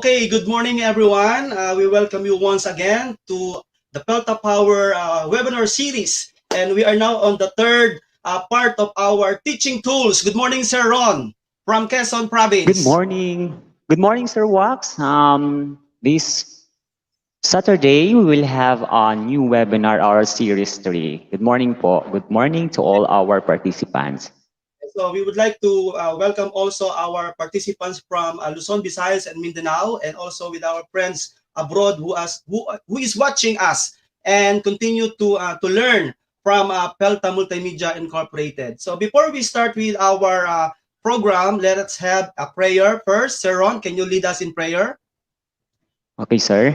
Okay, good morning everyone. We welcome you once again to the Pelta Power webinar series. And we are now on the third part of our teaching tools. Good morning, Sir Ron from Quezon Good Province. morning. Good morning, Sir Wax. This Saturday, we will have a new webinar, our series 3. Good morning po. Good morning to all our participants. So we would like to welcome also our participants from Luzon, Visayas, and Mindanao, and also with our friends abroad who is watching us and continue to learn from Pelta Multimedia Incorporated. So before we start with our program, let us have a prayer first. Sir Ron, can you lead us in prayer? Okay, sir.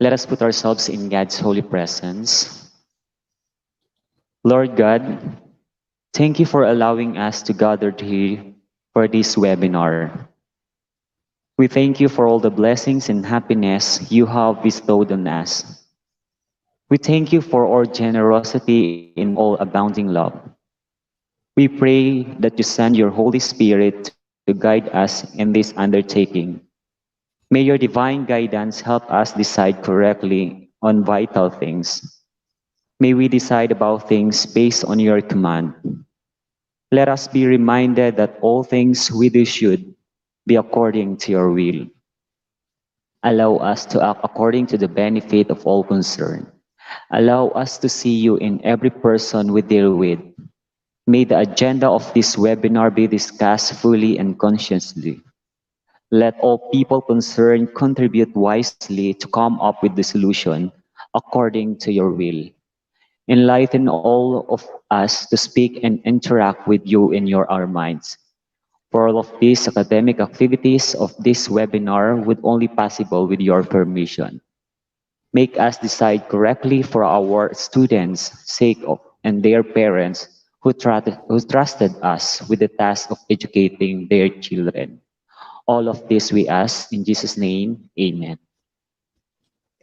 Let us put ourselves in God's holy presence. Lord God, thank you for allowing us to gather here for this webinar. We thank you for all the blessings and happiness you have bestowed on us. We thank you for our generosity in all abounding love. We pray that you send your Holy Spirit to guide us in this undertaking. May your divine guidance help us decide correctly on vital things. May we decide about things based on your command. Let us be reminded that all things we do should be according to your will. Allow us to act according to the benefit of all concerned. Allow us to see you in every person we deal with. May the agenda of this webinar be discussed fully and consciously. Let all people concerned contribute wisely to come up with the solution according to your will. Enlighten all of us to speak and interact with you in our minds. For all of these academic activities of this webinar would only possible with your permission. Make us decide correctly for our students' sake of and their parents who trusted us with the task of educating their children. All of this we ask in Jesus' name, amen.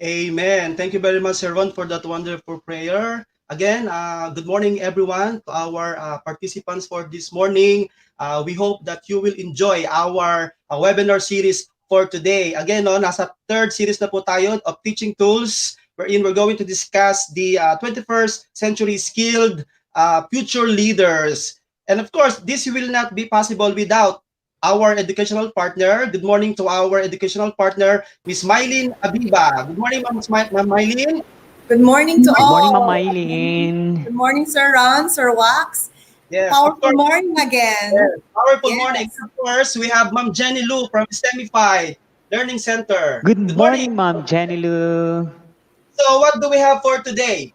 Amen. Thank you very much, Sir Ron, for that wonderful prayer. Again, good morning, everyone, to our participants for this morning. We hope that you will enjoy our webinar series for today. Again, no, nasa third series na po tayo of teaching tools wherein we're going to discuss the 21st century skilled future leaders. And of course, this will not be possible without our educational partner. Good morning to our educational partner, Miss Mylene Abiba. Good morning, Ma'am Mylene. Good morning to Good morning, Ma'am all. Mylene. Good morning, Sir Ron, Sir Wax. Yes, of Powerful course. morning again. Yes, powerful morning. Yes. Of course, we have Ma'am Jenny Lu from STEMify Learning Center. Good Good morning. morning, Ma'am Jenny Lou. So, what do we have for today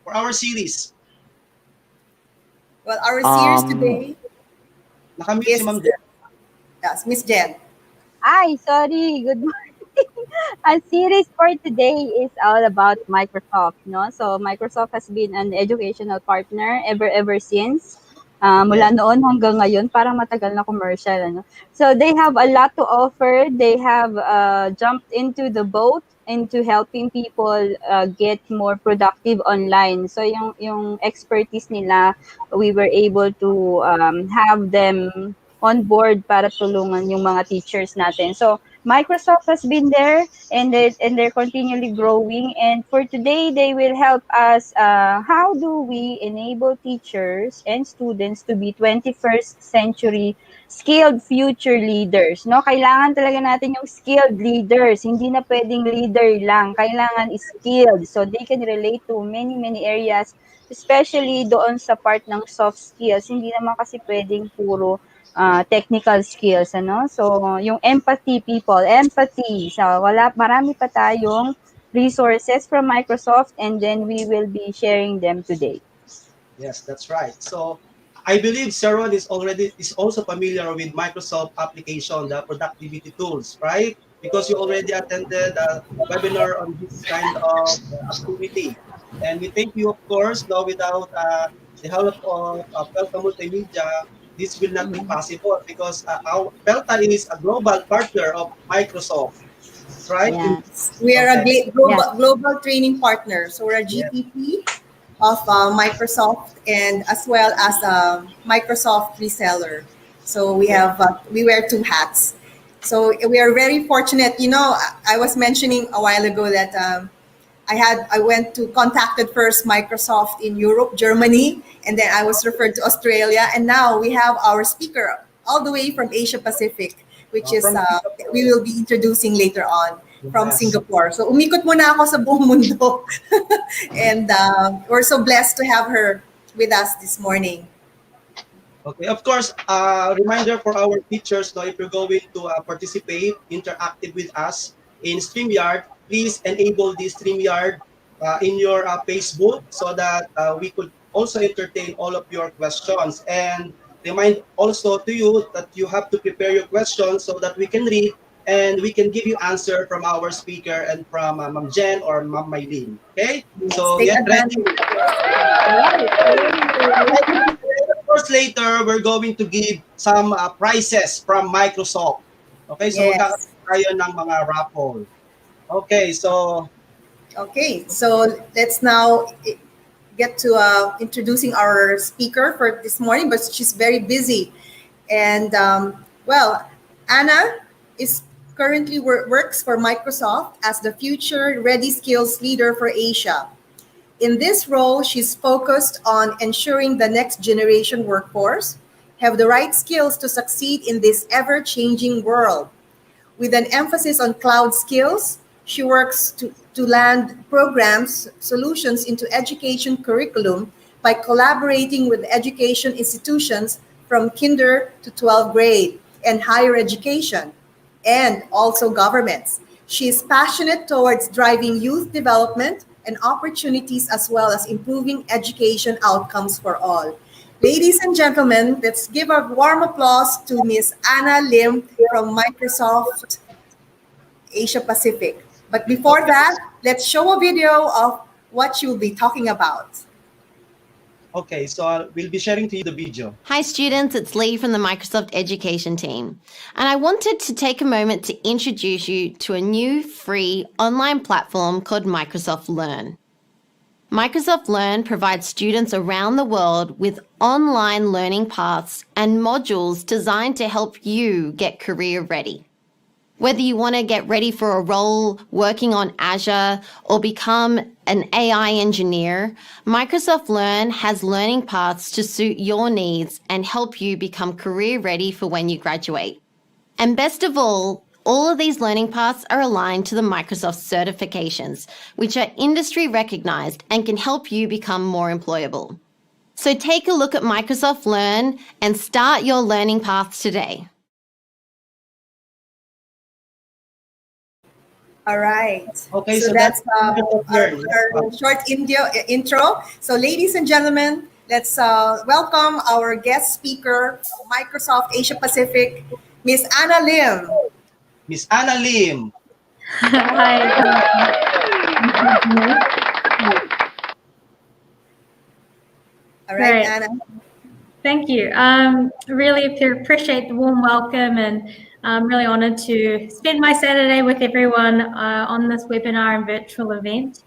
for our series? Well, our series Um, today Nakamute si Ma'am is Jenny. yes, Miss Jen. Hi, sorry. Good morning. Our series for today is all about Microsoft, no? So Microsoft has been an educational partner ever since. Yes. Mula noon hanggang ngayon, parang matagal na commercial, ano? So they have a lot to offer. They have jumped into the boat into helping people get more productive online. So yung expertise nila, we were able to have them on board para tulungan yung mga teachers natin. So Microsoft has been there and they're continually growing. And for today, they will help us. How do we enable teachers and students to be 21st century skilled future leaders? No, kailangan talaga natin yung skilled leaders. Hindi na pwedeng leader lang. Kailangan skilled so they can relate to many areas, especially doon sa part ng soft skills. Hindi naman kasi pwedeng puro technical skills, ano? So, yung empathy. So, marami pa tayong resources from Microsoft and then we will be sharing them today. Yes, that's right. So I believe Sharon is also familiar with Microsoft application, the productivity tools, right? Because you already attended a webinar on this kind of activity. And we thank you, of course, no, without the help of Pelta Multimedia, this will not be possible because our Pelta is a global partner of Microsoft. right? Yeah. We are a Okay. global training partner. So we're a Yeah. GTP of Microsoft and as well as a Microsoft reseller. So we wear two hats. So we are very fortunate. You know, I was mentioning a while ago that I went to contacted first Microsoft in Europe, Germany, and then I was referred to Australia, and now we have our speaker all the way from Asia Pacific, which is From Singapore. we will be introducing later on from Yes. Singapore. So umikot muna ako sa buong mundo, and we're so blessed to have her with us this morning. Okay, of course, reminder for our teachers, no, if you're going to participate, interactive with us in StreamYard, please enable the StreamYard in your Facebook so that we could also entertain all of your questions. And remind also to you that you have to prepare your questions so that we can read and we can give you answer from our speaker and from Ma'am Jen or Ma'am Mylene. Okay, so Take get ready. advantage. Of course, later, we're going to give some prizes from Microsoft. Okay, so Yes. magkakaroon tayo ng mga raffle. Okay, so Okay, so let's now get to introducing our speaker for this morning, but she's very busy. And well, Anna is currently works for Microsoft as the Future Ready Skills Leader for Asia. In this role, she's focused on ensuring the next generation workforce have the right skills to succeed in this ever-changing world. With an emphasis on cloud skills, she works to land programs, solutions into education curriculum by collaborating with education institutions from kinder to 12th grade and higher education, and also governments. She is passionate towards driving youth development and opportunities as well as improving education outcomes for all. Ladies and gentlemen, let's give a warm applause to Miss Anna Lim from Microsoft Asia Pacific. But before that, let's show a video of what she will be talking about. okay, so we'll be sharing to you the video. Hi students, it's Lee from the Microsoft Education team. And I wanted to take a moment to introduce you to a new free online platform called Microsoft Learn. Microsoft Learn provides students around the world with online learning paths and modules designed to help you get career ready. Whether you want to get ready for a role working on Azure or become an AI engineer, Microsoft Learn has learning paths to suit your needs and help you become career ready for when you graduate. And best of all of these learning paths are aligned to the Microsoft certifications, which are industry recognized and can help you become more employable. So take a look at Microsoft Learn and start your learning paths today. All right. Okay, so so that's that's our short intro. So, ladies and gentlemen, let's welcome our guest speaker from Microsoft Asia Pacific, Miss Anna Lim. Miss Anna Lim. All right, Right. Anna. Thank you. Really appreciate the warm welcome, and I'm really honored to spend my Saturday with everyone on this webinar and virtual event.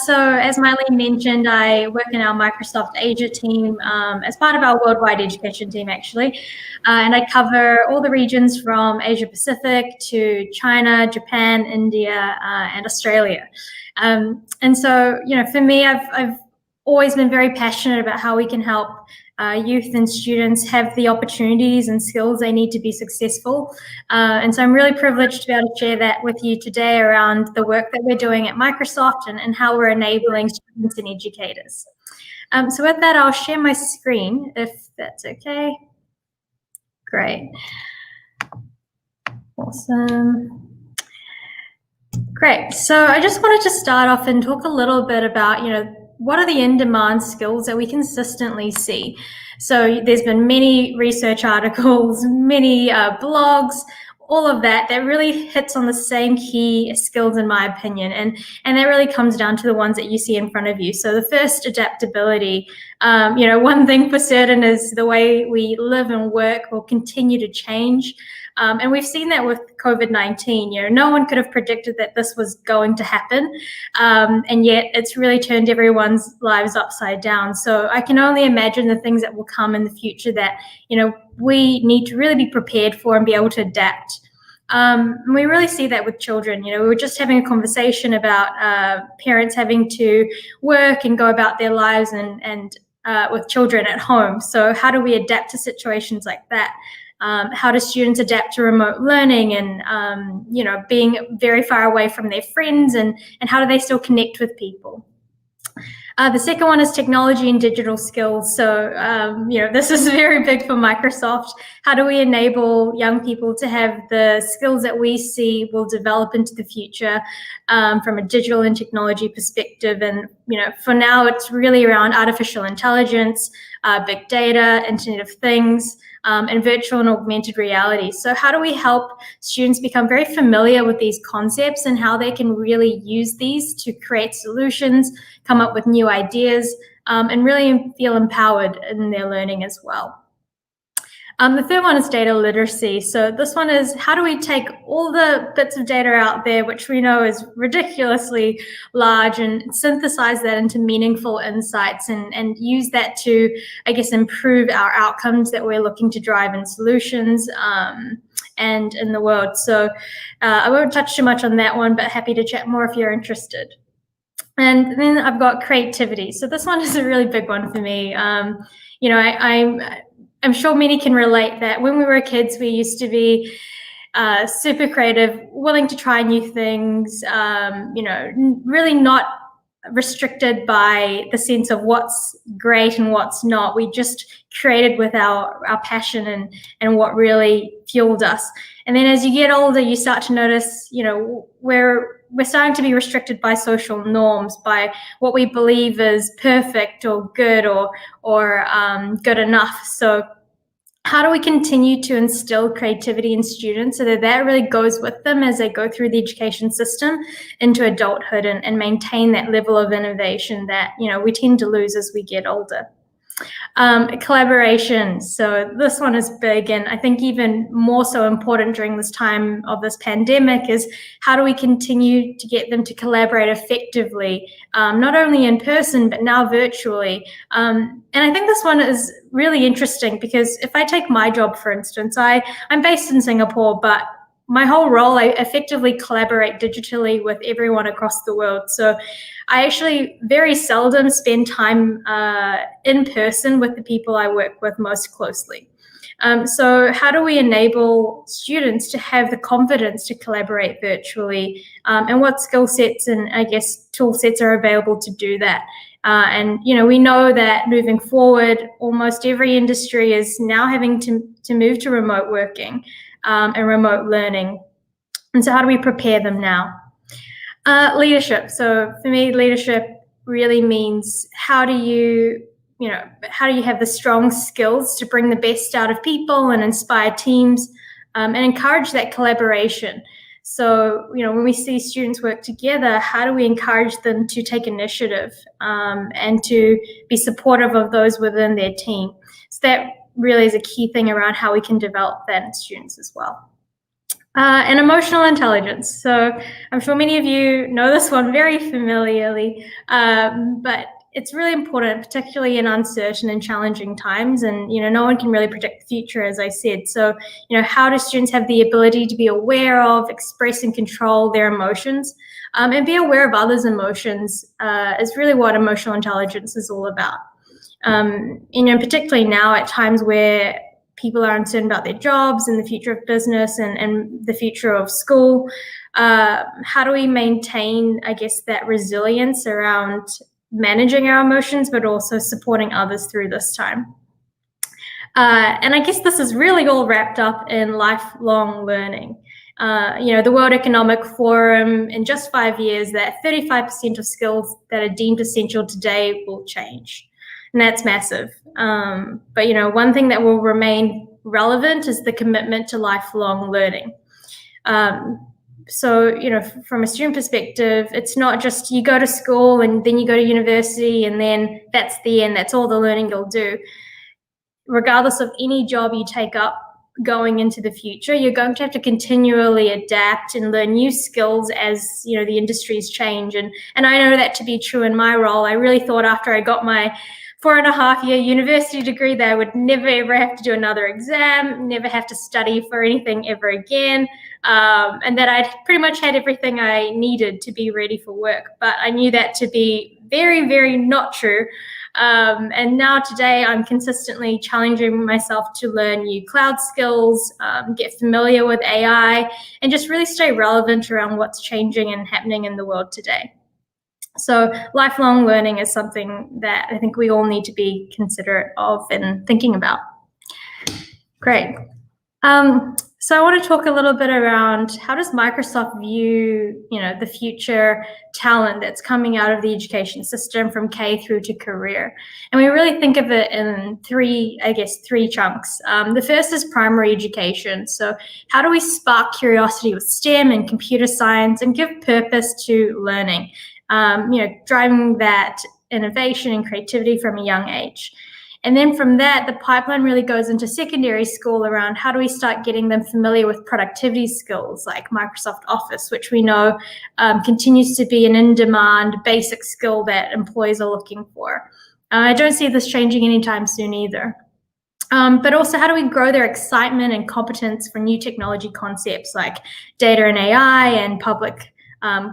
So as Mylene mentioned, I work in our Microsoft Asia team as part of our worldwide education team, actually. And I cover all the regions from Asia Pacific to China, Japan, India, and Australia. And so, you know, for me, I've always been very passionate about how we can help youth and students have the opportunities and skills they need to be successful. And so I'm really privileged to be able to share that with you today around the work that we're doing at Microsoft and how we're enabling students and educators. So with that, I'll share my screen if that's okay. Great. Awesome. Great. So I just wanted to start off and talk a little bit about, you know, what are the in-demand skills that we consistently see? So there's been many research articles, many blogs, all of that really hits on the same key skills, in my opinion. And that really comes down to the ones that you see in front of you. So the first, adaptability. You know, one thing for certain is the way we live and work will continue to change. And we've seen that with COVID-19. No one could have predicted that this was going to happen, and yet it's really turned everyone's lives upside down. So I can only imagine the things that will come in the future that we need to really be prepared for and be able to adapt. And we really see that with children. We were just having a conversation about parents having to work and go about their lives and with children at home. So how do we adapt to situations like that? How do students adapt to remote learning and being very far away from their friends, and how do they still connect with people? The second one is technology and digital skills. So, this is very big for Microsoft. How do we enable young people to have the skills that we see will develop into the future from a digital and technology perspective? And, for now, it's really around artificial intelligence, big data, Internet of Things, and virtual and augmented reality. So how do we help students become very familiar with these concepts and how they can really use these to create solutions, come up with new ideas, and really feel empowered in their learning as well? The third one is data literacy. So this one is, how do we take all the bits of data out there, which we know is ridiculously large, and synthesize that into meaningful insights and use that to, I guess, improve our outcomes that we're looking to drive in solutions and in the world. So I won't touch too much on that one, but happy to chat more if you're interested. And then I've got creativity. So this one is a really big one for me. I'm sure many can relate that when we were kids, we used to be super creative, willing to try new things, really not restricted by the sense of what's great and what's not. We just created with our passion and what really fueled us. And then as you get older, you start to notice, we're starting to be restricted by social norms, by what we believe is perfect or good or good enough. So how do we continue to instill creativity in students so that really goes with them as they go through the education system into adulthood and maintain that level of innovation that, we tend to lose as we get older? Collaboration. So this one is big, and I think even more so important during this time of this pandemic is how do we continue to get them to collaborate effectively, not only in person, but now virtually. And I think this one is really interesting because if I take my job, for instance, I'm based in Singapore, but my whole role, I effectively collaborate digitally with everyone across the world. So I actually very seldom spend time in person with the people I work with most closely. So how do we enable students to have the confidence to collaborate virtually, and what skill sets and, I guess, tool sets are available to do that? And, we know that moving forward, almost every industry is now having to move to remote working and remote learning. And so how do we prepare them now? Leadership. So for me, leadership really means how do you have the strong skills to bring the best out of people and inspire teams and encourage that collaboration. So, when we see students work together, how do we encourage them to take initiative and to be supportive of those within their team? So that really is a key thing around how we can develop that in students as well. And emotional intelligence. So I'm sure many of you know this one very familiarly, but it's really important, particularly in uncertain and challenging times. And, no one can really predict the future, as I said. So, how do students have the ability to be aware of, express and control their emotions, and be aware of others' emotions is really what emotional intelligence is all about. Particularly now at times where people are uncertain about their jobs and the future of business and the future of school. How do we maintain, I guess, that resilience around managing our emotions, but also supporting others through this time? And I guess this is really all wrapped up in lifelong learning. The World Economic Forum, in just 5 years, that 35% of skills that are deemed essential today will change. And that's massive. But, one thing that will remain relevant is the commitment to lifelong learning. So, from a student perspective, it's not just you go to school and then you go to university and then that's the end, that's all the learning you'll do. Regardless of any job you take up, going into the future. You're going to have to continually adapt and learn new skills as, you know, the industries change. And I know that to be true in my role. I really thought after I got my 4.5-year university degree that I would never ever have to do another exam, never have to study for anything ever again, and that I'd pretty much had everything I needed to be ready for work. But I knew that to be very, very not true. And now today I'm consistently challenging myself to learn new cloud skills, get familiar with AI, and just really stay relevant around what's changing and happening in the world today. So lifelong learning is something that I think we all need to be considerate of and thinking about. Great. So I want to talk a little bit around how does Microsoft view, you know, the future talent that's coming out of the education system from K through to career. And we really think of it in three chunks. The first is primary education. So how do we spark curiosity with STEM and computer science and give purpose to learning? Driving that innovation and creativity from a young age. And then from that, the pipeline really goes into secondary school around how do we start getting them familiar with productivity skills like Microsoft Office, which we know continues to be an in-demand basic skill that employees are looking for. I don't see this changing anytime soon either. But also, how do we grow their excitement and competence for new technology concepts like data and AI and public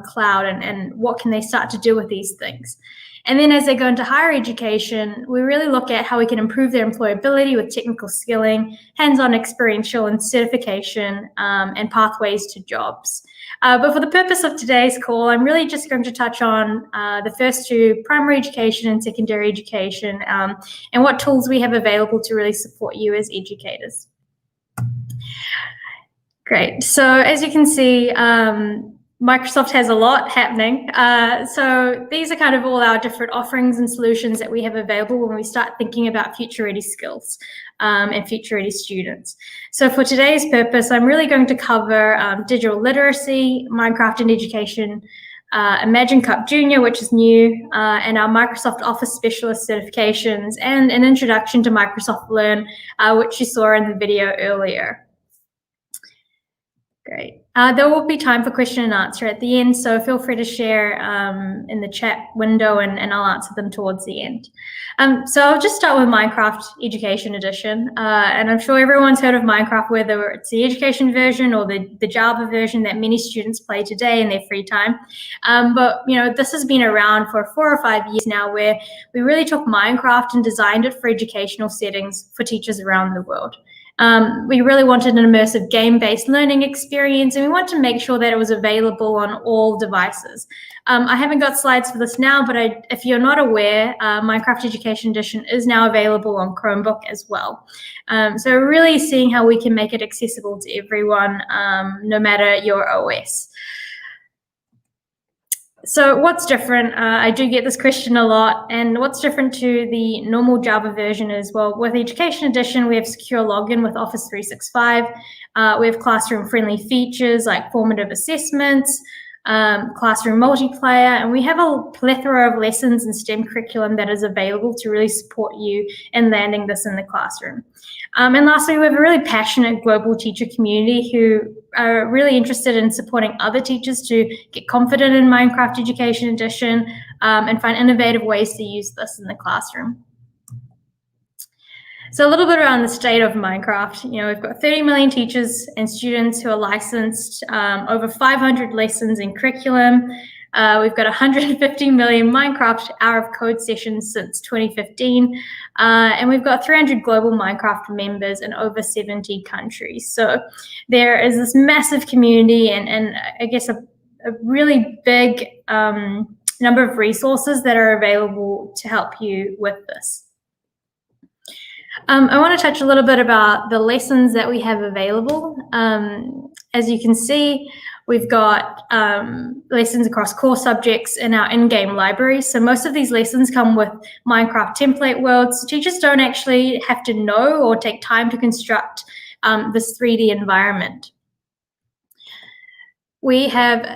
cloud, and what can they start to do with these things? And then as they go into higher education, we really look at how we can improve their employability with technical skilling, hands-on experiential and certification, and pathways to jobs. But for the purpose of today's call, I'm really just going to touch on the first two, primary education and secondary education, and what tools we have available to really support you as educators. Great. So as you can see, Microsoft has a lot happening. So these are kind of all our different offerings and solutions that we have available when we start thinking about future-ready skills and future-ready students. So for today's purpose, I'm really going to cover digital literacy, Minecraft in education, Imagine Cup Junior, which is new, and our Microsoft Office Specialist certifications, and an introduction to Microsoft Learn, which you saw in the video earlier. Great. There will be time for question and answer at the end, so feel free to share in the chat window and I'll answer them towards the end. So I'll just start with Minecraft Education Edition, and I'm sure everyone's heard of Minecraft, whether it's the education version or the Java version that many students play today in their free time. But you know, this has been around for 4 or 5 years now, where we really took Minecraft and designed it for educational settings for teachers around the world. We really wanted an immersive game-based learning experience, and we want to make sure that it was available on all devices. I haven't got slides for this now, but if you're not aware, Minecraft Education Edition is now available on Chromebook as well. So we're really seeing how we can make it accessible to everyone, no matter your OS. So what's different? I do get this question a lot, and what's different to the normal Java version is, well, with Education Edition, we have secure login with Office 365. We have classroom-friendly features like formative assessments, classroom multiplayer, and we have a plethora of lessons and STEM curriculum that is available to really support you in landing this in the classroom. And lastly, we have a really passionate global teacher community who are really interested in supporting other teachers to get confident in Minecraft Education Edition and find innovative ways to use this in the classroom. So a little bit around the state of Minecraft. You know, we've got 30 million teachers and students who are licensed, over 500 lessons in curriculum. We've got 150 million Minecraft hour of code sessions since 2015. And we've got 300 global Minecraft members in over 70 countries. So there is this massive community and I guess a really big number of resources that are available to help you with this. I want to touch a little bit about the lessons that we have available. As you can see, we've got lessons across core subjects in our in-game library. So most of these lessons come with Minecraft template worlds. So teachers don't actually have to know or take time to construct this 3D environment. We have,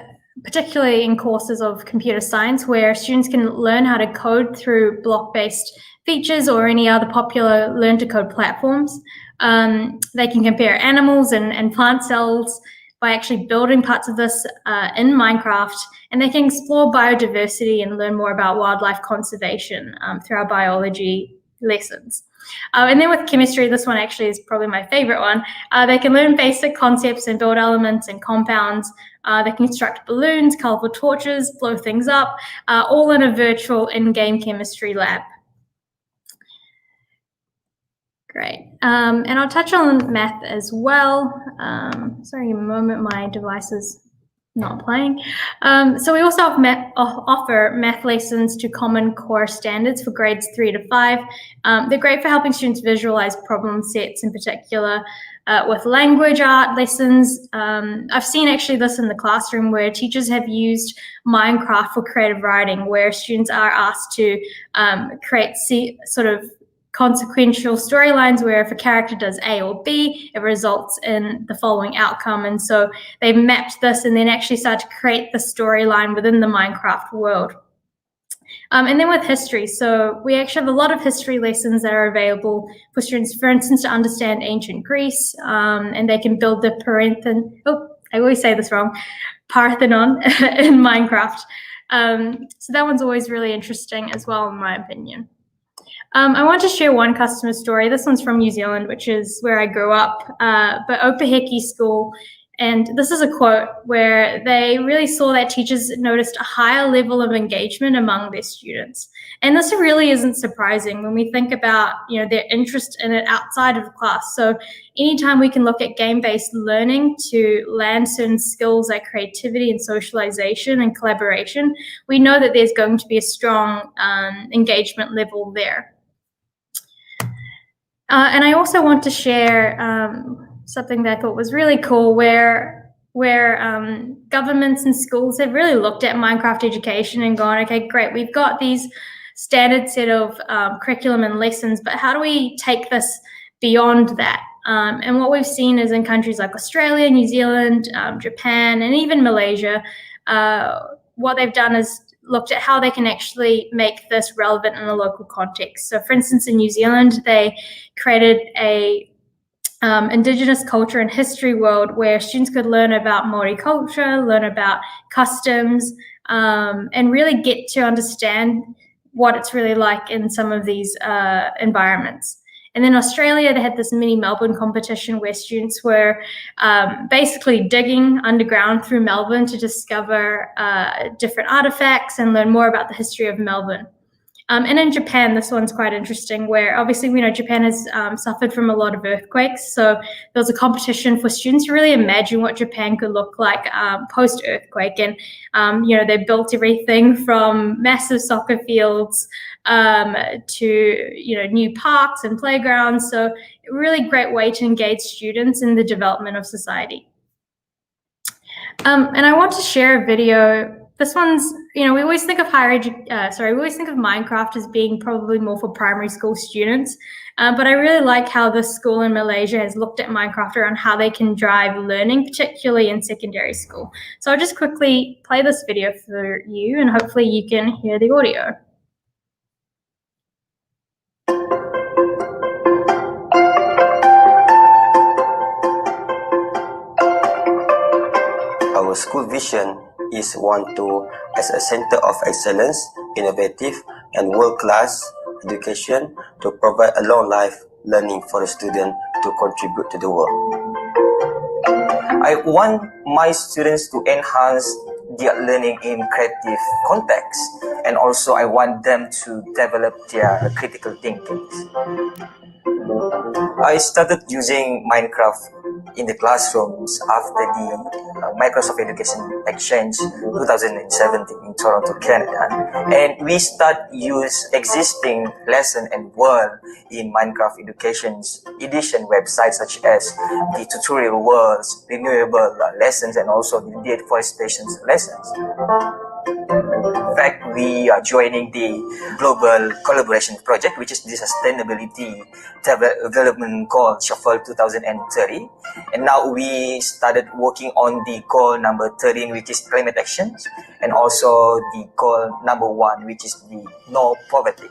particularly in courses of computer science, where students can learn how to code through block-based features or any other popular learn to code platforms. They can compare animals and plant cells by actually building parts of this in Minecraft, and they can explore biodiversity and learn more about wildlife conservation through our biology lessons. And then with chemistry, this one actually is probably my favorite one. They can learn basic concepts and build elements and compounds. They can construct balloons, colorful torches, blow things up, all in a virtual in-game chemistry lab. Great. And I'll touch on math as well. Sorry, a moment, my device is not playing. So we also offer math lessons to Common Core standards for grades 3 to 5. They're great for helping students visualize problem sets, in particular with language art lessons. I've seen actually this in the classroom where teachers have used Minecraft for creative writing, where students are asked to create sort of consequential storylines where if a character does A or B, it results in the following outcome. And so they've mapped this and then actually started to create the storyline within the Minecraft world. And then with history, so we actually have a lot of history lessons that are available for students, for instance, to understand ancient Greece, and they can build the Parthenon in Minecraft. So that one's always really interesting as well, in my opinion. I want to share one customer story. This one's from New Zealand, which is where I grew up, but Opaheki School. And this is a quote where they really saw that teachers noticed a higher level of engagement among their students. And this really isn't surprising when we think about, their interest in it outside of the class. So anytime we can look at game-based learning to learn certain skills like creativity and socialization and collaboration, we know that there's going to be a strong engagement level there. And I also want to share something that I thought was really cool, where governments and schools have really looked at Minecraft education and gone, okay, great, we've got these standard set of curriculum and lessons, but how do we take this beyond that? And what we've seen is in countries like Australia, New Zealand, Japan, and even Malaysia, what they've done is looked at how they can actually make this relevant in a local context. So for instance, in New Zealand, they created a Indigenous culture and history world where students could learn about Māori culture, learn about customs, and really get to understand what it's really like in some of these environments. And then Australia, they had this mini Melbourne competition where students were basically digging underground through Melbourne to discover different artifacts and learn more about the history of Melbourne. And in Japan, this one's quite interesting, where obviously we know Japan has suffered from a lot of earthquakes. So there was a competition for students to really imagine what Japan could look like post-earthquake. And, they built everything from massive soccer fields to, new parks and playgrounds. So a really great way to engage students in the development of society. And I want to share a video. This one's, we always think of Minecraft as being probably more for primary school students, but I really like how this school in Malaysia has looked at Minecraft around how they can drive learning, particularly in secondary school. So I'll just quickly play this video for you, and hopefully you can hear the audio. Our school vision is as a center of excellence, innovative and world-class education to provide a long life learning for the student to contribute to the world. I want my students to enhance their learning in creative context, and also I want them to develop their critical thinking. I started using Minecraft in the classrooms after the Microsoft Education Exchange 2017 in Toronto, Canada. And we start use existing lesson and world in Minecraft Education's edition websites such as the tutorial worlds, renewable lessons, and also the deforestation lessons. In fact, we are joining the Global Collaboration Project, which is the Sustainability Development Goal Shuffle 2030. And now we started working on the goal number 13, which is climate action, and also the goal number 1, which is the no poverty.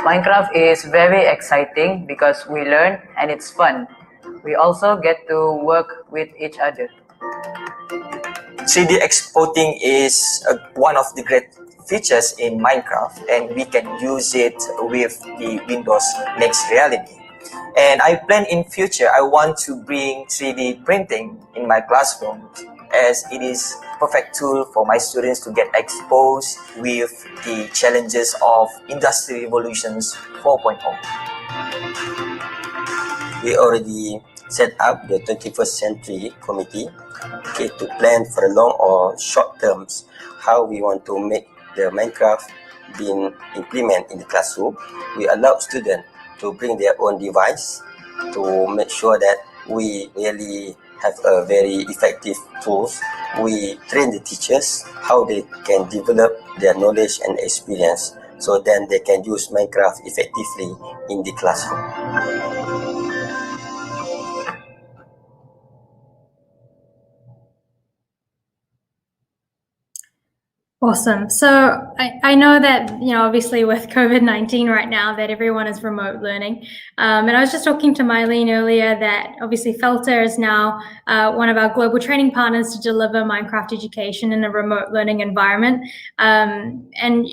Minecraft is very exciting because we learn and it's fun. We also get to work with each other. 3D exporting is one of the great features in Minecraft, and we can use it with the Windows Next Reality. And I plan in future, I want to bring 3D printing in my classroom, as it is perfect tool for my students to get exposed with the challenges of Industry Revolutions 4.0. We already set up the 21st Century Committee to plan for the long or short terms how we want to make the Minecraft being implemented in the classroom. We allow students to bring their own device to make sure that we really have a very effective tools. We train the teachers how they can develop their knowledge and experience, so then they can use Minecraft effectively in the classroom. Awesome. So I know that, obviously with COVID-19 right now, that everyone is remote learning. And I was just talking to Mylene earlier that obviously Felter is now one of our global training partners to deliver Minecraft education in a remote learning environment. And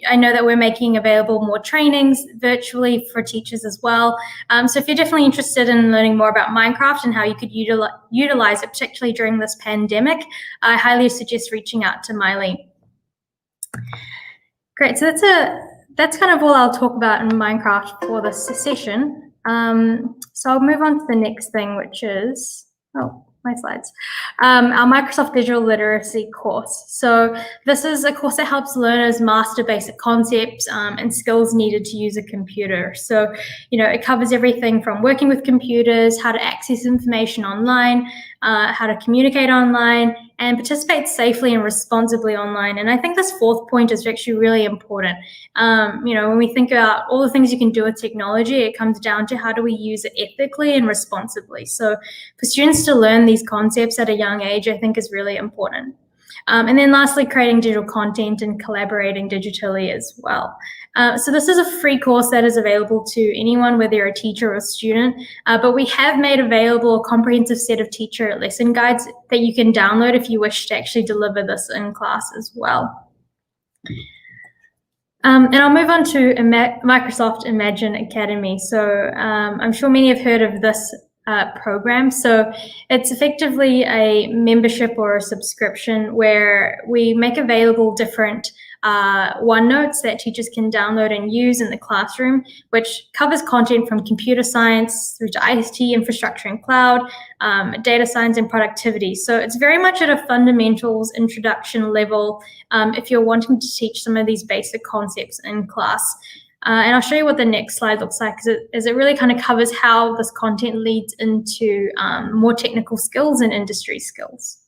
I know that we're making available more trainings virtually for teachers as well. So if you're definitely interested in learning more about Minecraft and how you could utilize it, particularly during this pandemic, I highly suggest reaching out to Mylene. Great, so that's kind of all I'll talk about in Minecraft for this session. So I'll move on to the next thing, which is, my slides, our Microsoft Digital Literacy course. So this is a course that helps learners master basic concepts and skills needed to use a computer. So, it covers everything from working with computers, how to access information online, how to communicate online, and participate safely and responsibly online. And I think this fourth point is actually really important. When we think about all the things you can do with technology, it comes down to how do we use it ethically and responsibly. So for students to learn these concepts at a young age, I think is really important. And then lastly, creating digital content and collaborating digitally as well. So this is a free course that is available to anyone, whether you're a teacher or a student, but we have made available a comprehensive set of teacher lesson guides that you can download if you wish to actually deliver this in class as well. And I'll move on to Microsoft Imagine Academy. So I'm sure many have heard of this program. So it's effectively a membership or a subscription where we make available different OneNotes that teachers can download and use in the classroom, which covers content from computer science through to IT, infrastructure and cloud, data science and productivity. So it's very much at a fundamentals introduction level if you're wanting to teach some of these basic concepts in class. And I'll show you what the next slide looks like, as it really kind of covers how this content leads into more technical skills and industry skills.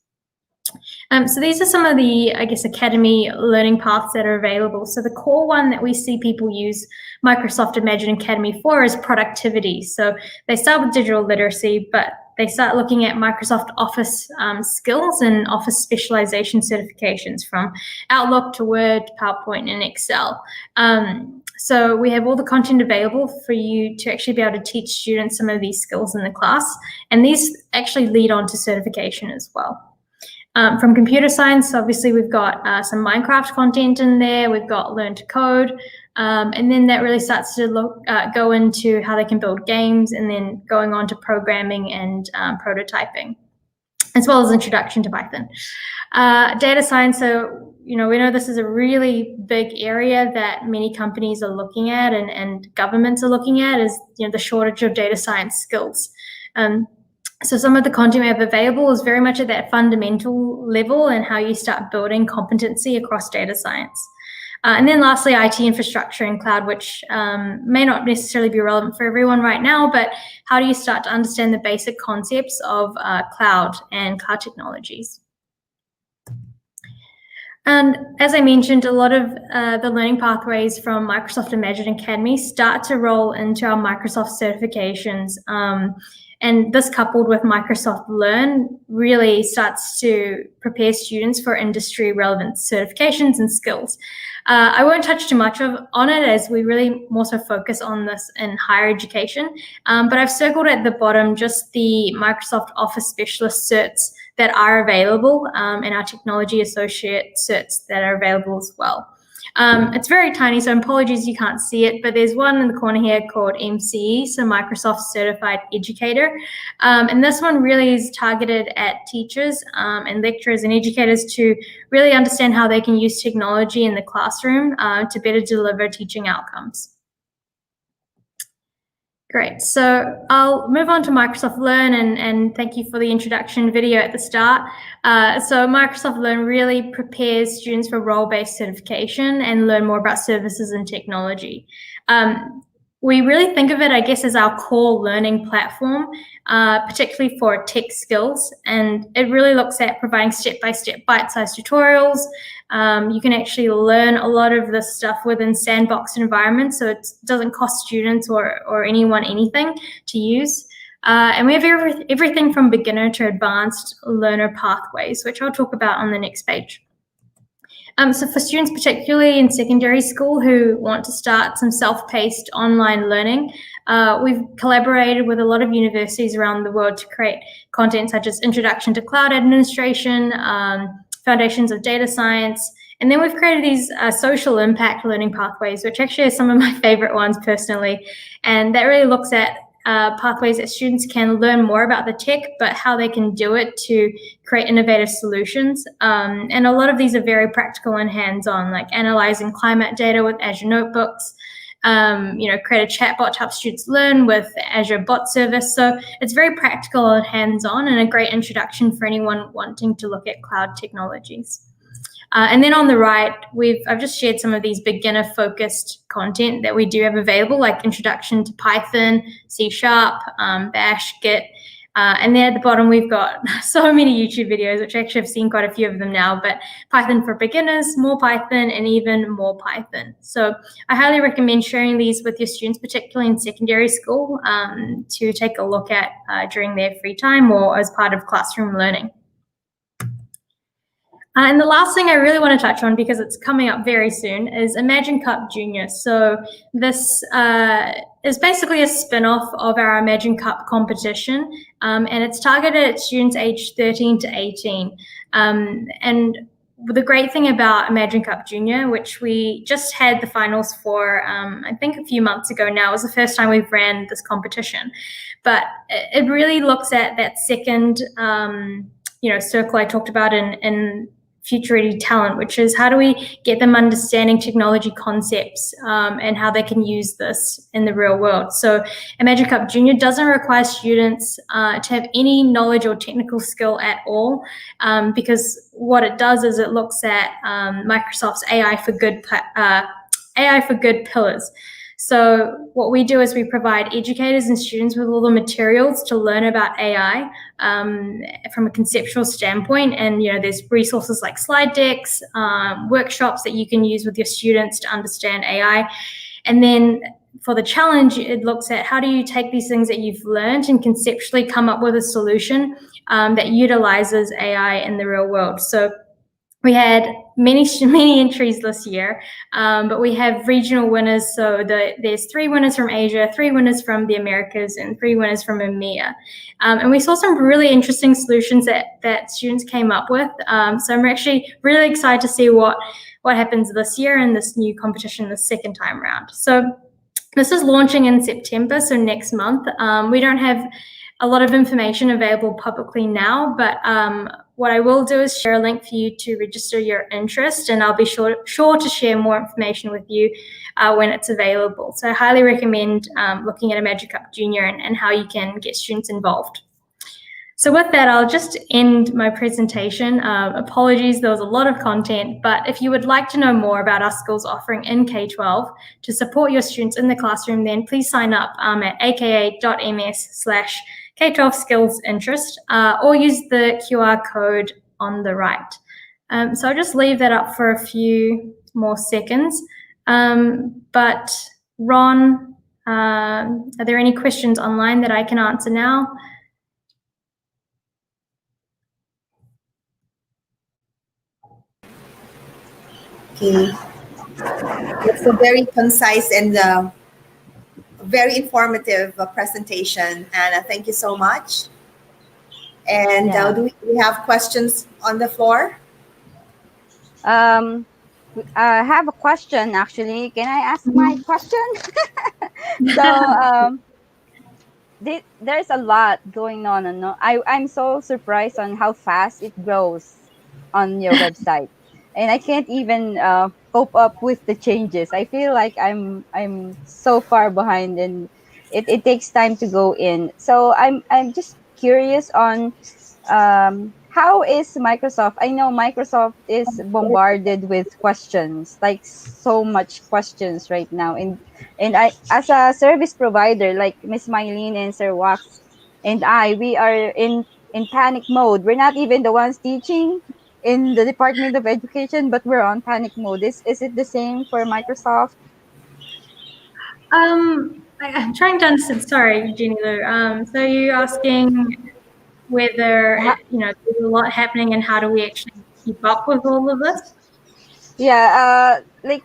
So these are some of the, Academy learning paths that are available. So the core one that we see people use Microsoft Imagine Academy for is productivity. So they start with digital literacy, but they start looking at Microsoft Office skills and Office specialization certifications from Outlook to Word, PowerPoint, and Excel. So we have all the content available for you to actually be able to teach students some of these skills in the class, and these actually lead on to certification as well. From computer science, obviously we've got some Minecraft content in there, we've got Learn to Code, and then that really starts to go into how they can build games, and then going on to programming and prototyping, as well as Introduction to Python. Data science, so we know this is a really big area that many companies are looking at and governments are looking at, is the shortage of data science skills. So some of the content we have available is very much at that fundamental level and how you start building competency across data science. And then lastly, IT infrastructure and cloud, which may not necessarily be relevant for everyone right now, but how do you start to understand the basic concepts of cloud and cloud technologies? And as I mentioned, a lot of the learning pathways from Microsoft Imagine Academy start to roll into our Microsoft certifications. And this, coupled with Microsoft Learn, really starts to prepare students for industry relevant certifications and skills. I won't touch too much on it, as we really more so focus on this in higher education, but I've circled at the bottom just the Microsoft Office Specialist certs that are available, and our Technology Associate certs that are available as well. It's very tiny, so apologies you can't see it, but there's one in the corner here called MCE, so Microsoft Certified Educator. And this one really is targeted at teachers and lecturers and educators to really understand how they can use technology in the classroom to better deliver teaching outcomes. Great, so I'll move on to Microsoft Learn, and thank you for the introduction video at the start. So Microsoft Learn really prepares students for role-based certification and learn more about services and technology. We really think of it, I guess, as our core learning platform, particularly for tech skills, and it really looks at providing step-by-step bite-sized tutorials. You can actually learn a lot of this stuff within sandbox environments, so it doesn't cost students or anyone anything to use. And we have everything from beginner to advanced learner pathways, which I'll talk about on the next page. So for students, particularly in secondary school, who want to start some self-paced online learning, we've collaborated with a lot of universities around the world to create content such as Introduction to Cloud Administration, Foundations of Data Science, and then we've created these social impact learning pathways, which actually are some of my favorite ones personally, and that really looks at pathways that students can learn more about the tech, but how they can do it to create innovative solutions. And a lot of these are very practical and hands-on, like analyzing climate data with Azure Notebooks, create a chatbot to help students learn with Azure Bot Service. So it's very practical and hands-on, and a great introduction for anyone wanting to look at cloud technologies. And then on the right, I've just shared some of these beginner-focused content that we do have available, like Introduction to Python, C#, Bash, Git. And then at the bottom, we've got so many YouTube videos, which actually I've seen quite a few of them now, but Python for beginners, more Python, and even more Python. So I highly recommend sharing these with your students, particularly in secondary school, to take a look at during their free time or as part of classroom learning. And the last thing I really want to touch on, because it's coming up very soon, is Imagine Cup Junior. So this is basically a spin-off of our Imagine Cup competition, and it's targeted at students aged 13 to 18. And the great thing about Imagine Cup Junior, which we just had the finals for, I think a few months ago now, was the first time we've ran this competition. But it really looks at that second, circle I talked about in Future Ready Talent, which is how do we get them understanding technology concepts and how they can use this in the real world. So Imagine Cup Junior doesn't require students to have any knowledge or technical skill at all, because what it does is it looks at Microsoft's AI for Good pillars. So what we do is we provide educators and students with all the materials to learn about AI from a conceptual standpoint. And, there's resources like slide decks, workshops that you can use with your students to understand AI. And then for the challenge, it looks at how do you take these things that you've learned and conceptually come up with a solution that utilizes AI in the real world. So we had many entries this year, but we have regional winners. So there's 3 winners from Asia, 3 winners from the Americas, and 3 winners from EMEA. And we saw some really interesting solutions that students came up with. So I'm actually really excited to see what happens this year in this new competition the second time around. So this is launching in September, so next month. We don't have a lot of information available publicly now, but what I will do is share a link for you to register your interest, and I'll be sure to share more information with you when it's available. So I highly recommend looking at Imagine Cup Junior and how you can get students involved. So with that, I'll just end my presentation. Apologies, there was a lot of content, but if you would like to know more about our skills offering in K-12 to support your students in the classroom, then please sign up at aka.ms/K-12 skills interest, or use the QR code on the right. So I'll just leave that up for a few more seconds. But Ron, are there any questions online that I can answer now? Okay. It's a very concise and very informative presentation, Anna. Thank you so much. And Yeah. do we have questions on the floor? I have a question actually. Can I ask my question? So there's a lot going on. No? I'm so surprised on how fast it grows on your website, and I can't even cope up with the changes. I feel like I'm so far behind, and it takes time to go in. So I'm just curious on how is Microsoft? I know Microsoft is bombarded with questions, like so much questions right now, and I, as a service provider, like Miss Mylene and Sir Wax and we are in panic mode. We're not even the ones teaching in the Department of Education, but we're on panic mode. Is it the same for Microsoft? I'm trying to understand. Sorry, Jeannie Lou. So you're asking whether there's a lot happening and how do we actually keep up with all of this? Yeah, like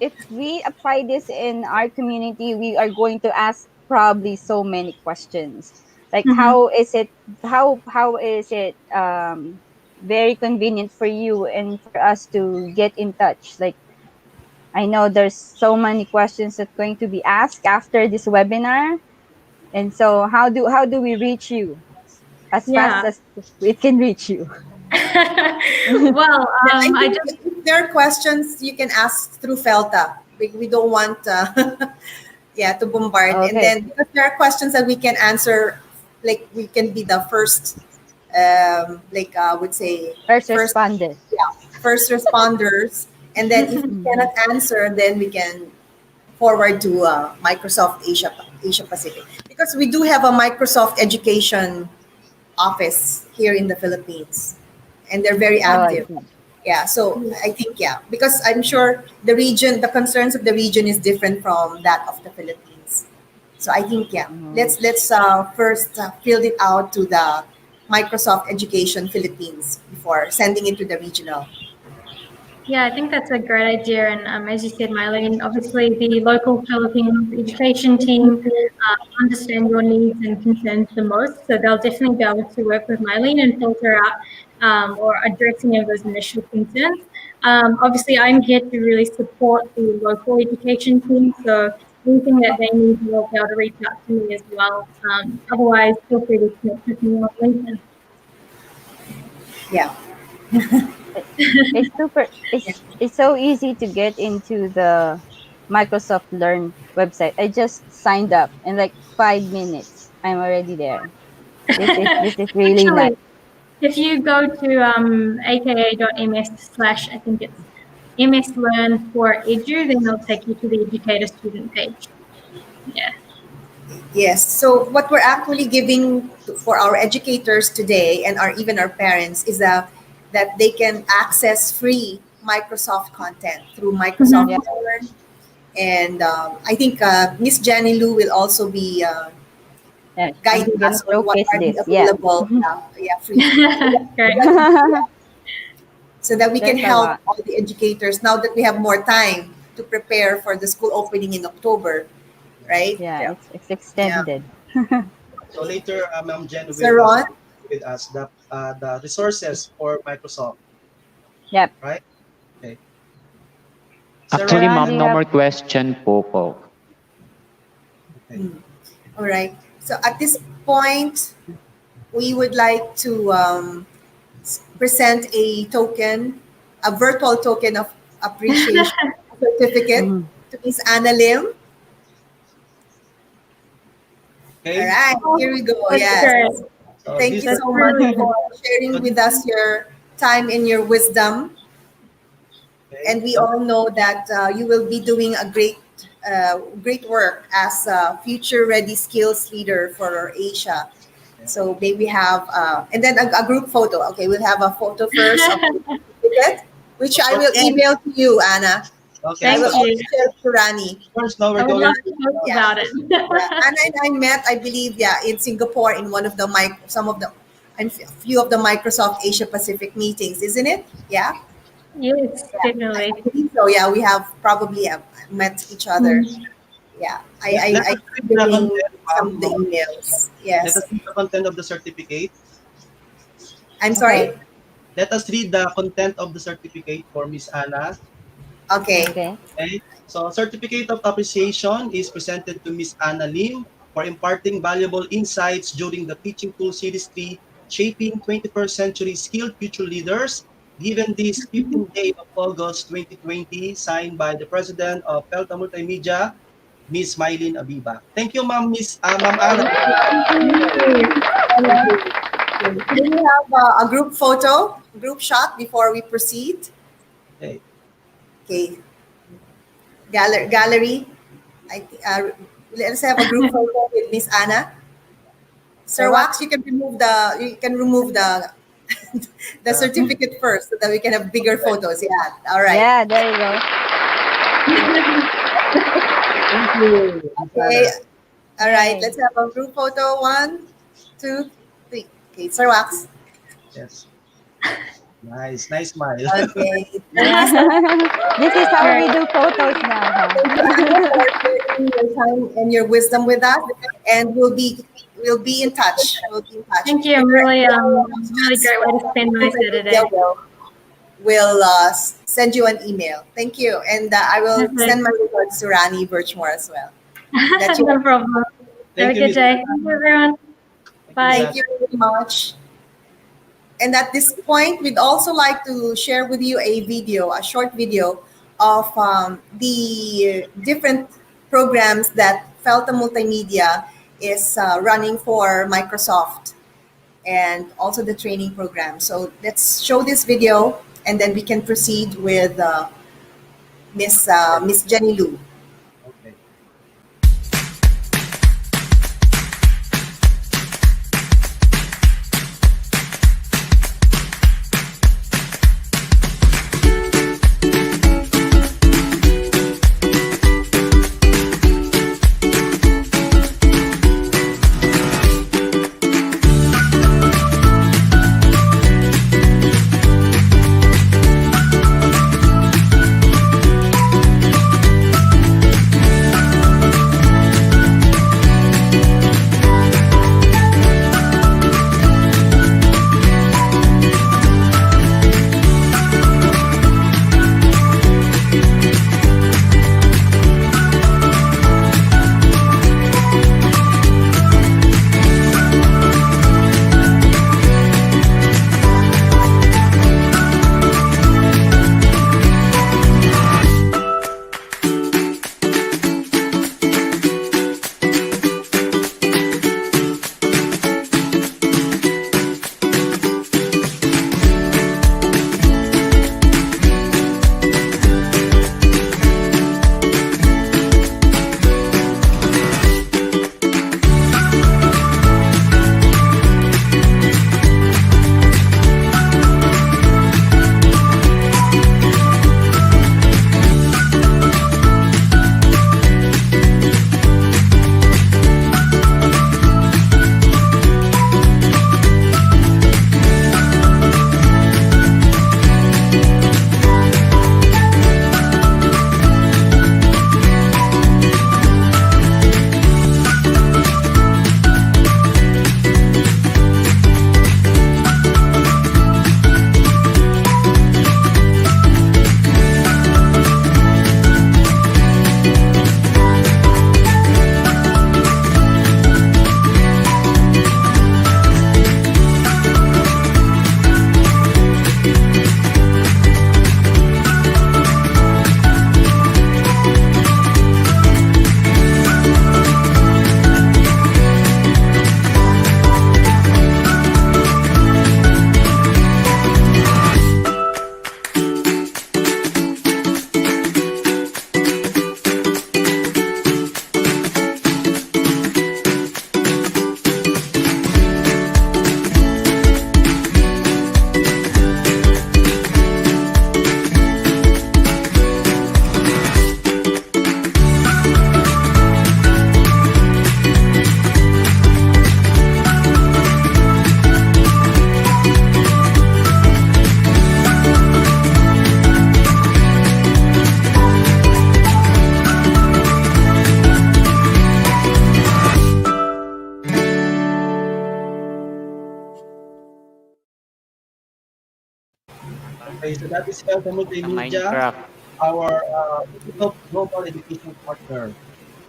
if we apply this in our community, we are going to ask probably so many questions. Like how is it very convenient for you and for us to get in touch? Like I know there's so many questions that going to be asked after this webinar. And so how do we reach you as fast Yeah. as it can reach you? Well, I think if there are questions you can ask through Felta. We don't want to bombard. Okay. And then because there are questions that we can answer, like we can be the first, I would say First responders. first responders. And then if we cannot answer, then we can forward to Microsoft Asia Pacific, because we do have a Microsoft Education office here in the Philippines, and they're very active. Yeah, so I think because I'm sure the concerns of the region is different from that of the Philippines. So I think let's first field it out to the Microsoft Education Philippines before sending it to the regional. Yeah, I think that's a great idea. And as you said, Mylene, obviously the local Philippine education team understand your needs and concerns the most. So they'll definitely be able to work with Mylene and filter out or address any of those initial concerns. Obviously, I'm here to really support the local education team. So anything that they need, they'll be able to reach out to me as well. Otherwise, feel free to connect with me on LinkedIn. Yeah. It's so easy to get into the Microsoft Learn website. I just signed up in like 5 minutes. I'm already there. This is really Actually, nice. if you go to aka.ms/ I think it's MS Learn for Edu, then they'll take you to the educator student page. Yeah. Yes. So what we're actually giving for our educators today and even our parents is that they can access free Microsoft content through Microsoft Learn. And I think Miss Jenny Lou will also be guiding us on what are available free. So that we can help all the educators now that we have more time to prepare for the school opening in October, right? Yeah. It's extended. So later, Ma'am Jen will Ron? with us the resources for Microsoft. Yep. Right? Okay. Actually, Ron, ma'am, no more question po. Okay. All right. So at this point, we would like to present a virtual token of appreciation certificate to Miss Anna Lim. Okay. All right, here we go. Yes. Thank you so much for sharing with us your time and your wisdom. Okay. And we all know that you will be doing a great work as a future-ready skills leader for Asia. So maybe have, and then a group photo. Okay, we'll have a photo first of the certificate, which I will email to you, Anna. Okay. I will also share to Rani. First, now we're going to talk about it. Anna and I met, I believe, in Singapore in one of the a few of the Microsoft Asia Pacific meetings, isn't it? Yeah. Yes, definitely. So yeah, we have probably met each other. Yeah, Let I us read the reading content, some of the ma'am. emails. Let Yes, us read the content of the certificate. I'm sorry. Okay. Let us read the content of the certificate for Miss Anna. Okay. Okay. Okay. So, certificate of appreciation is presented to Miss Anna Lim for imparting valuable insights during the Teaching Tool Series 3, Shaping 21st Century Skilled Future Leaders, given this 15th day of August 2020, signed by the President of Pelta Multimedia, Miss Mylene Abiba. Thank you, Ma'am Anna. Thank you. Do we have a group photo, group shot before we proceed? Okay. Okay. Gallery. Let's have a group photo with Miss Anna. Sir Wax, you can remove the the certificate first so that we can have bigger photos. Yeah. All right. Yeah, there you go. Thank you, Miss Okay. Anna. All right. Yay. Let's have a group photo. 1, 2, 3. Okay. Sir Wax. Yes. Nice smile. Okay. Yeah. This is how we do photos now, huh? Sharing your time and your wisdom with us, and we'll be in touch. We'll be in touch. Thank you. Really great way to spend my Saturday. Yeah, we'll send you an email. Thank you, and I will Okay. send my regards to Rani Birchmore as well. That you- No problem. Have a Thank you, good Miss day. Anna. Thank you, everyone. Bye. Thank you very much. And at this point, we'd also like to share with you a short video of the different programs that Felta Multimedia is running for Microsoft and also the training program. So let's show this video and then we can proceed with Miss Jenny Lou. Okay. Okay, so that is Health and Multimedia, Minecraft. our digital global education partner.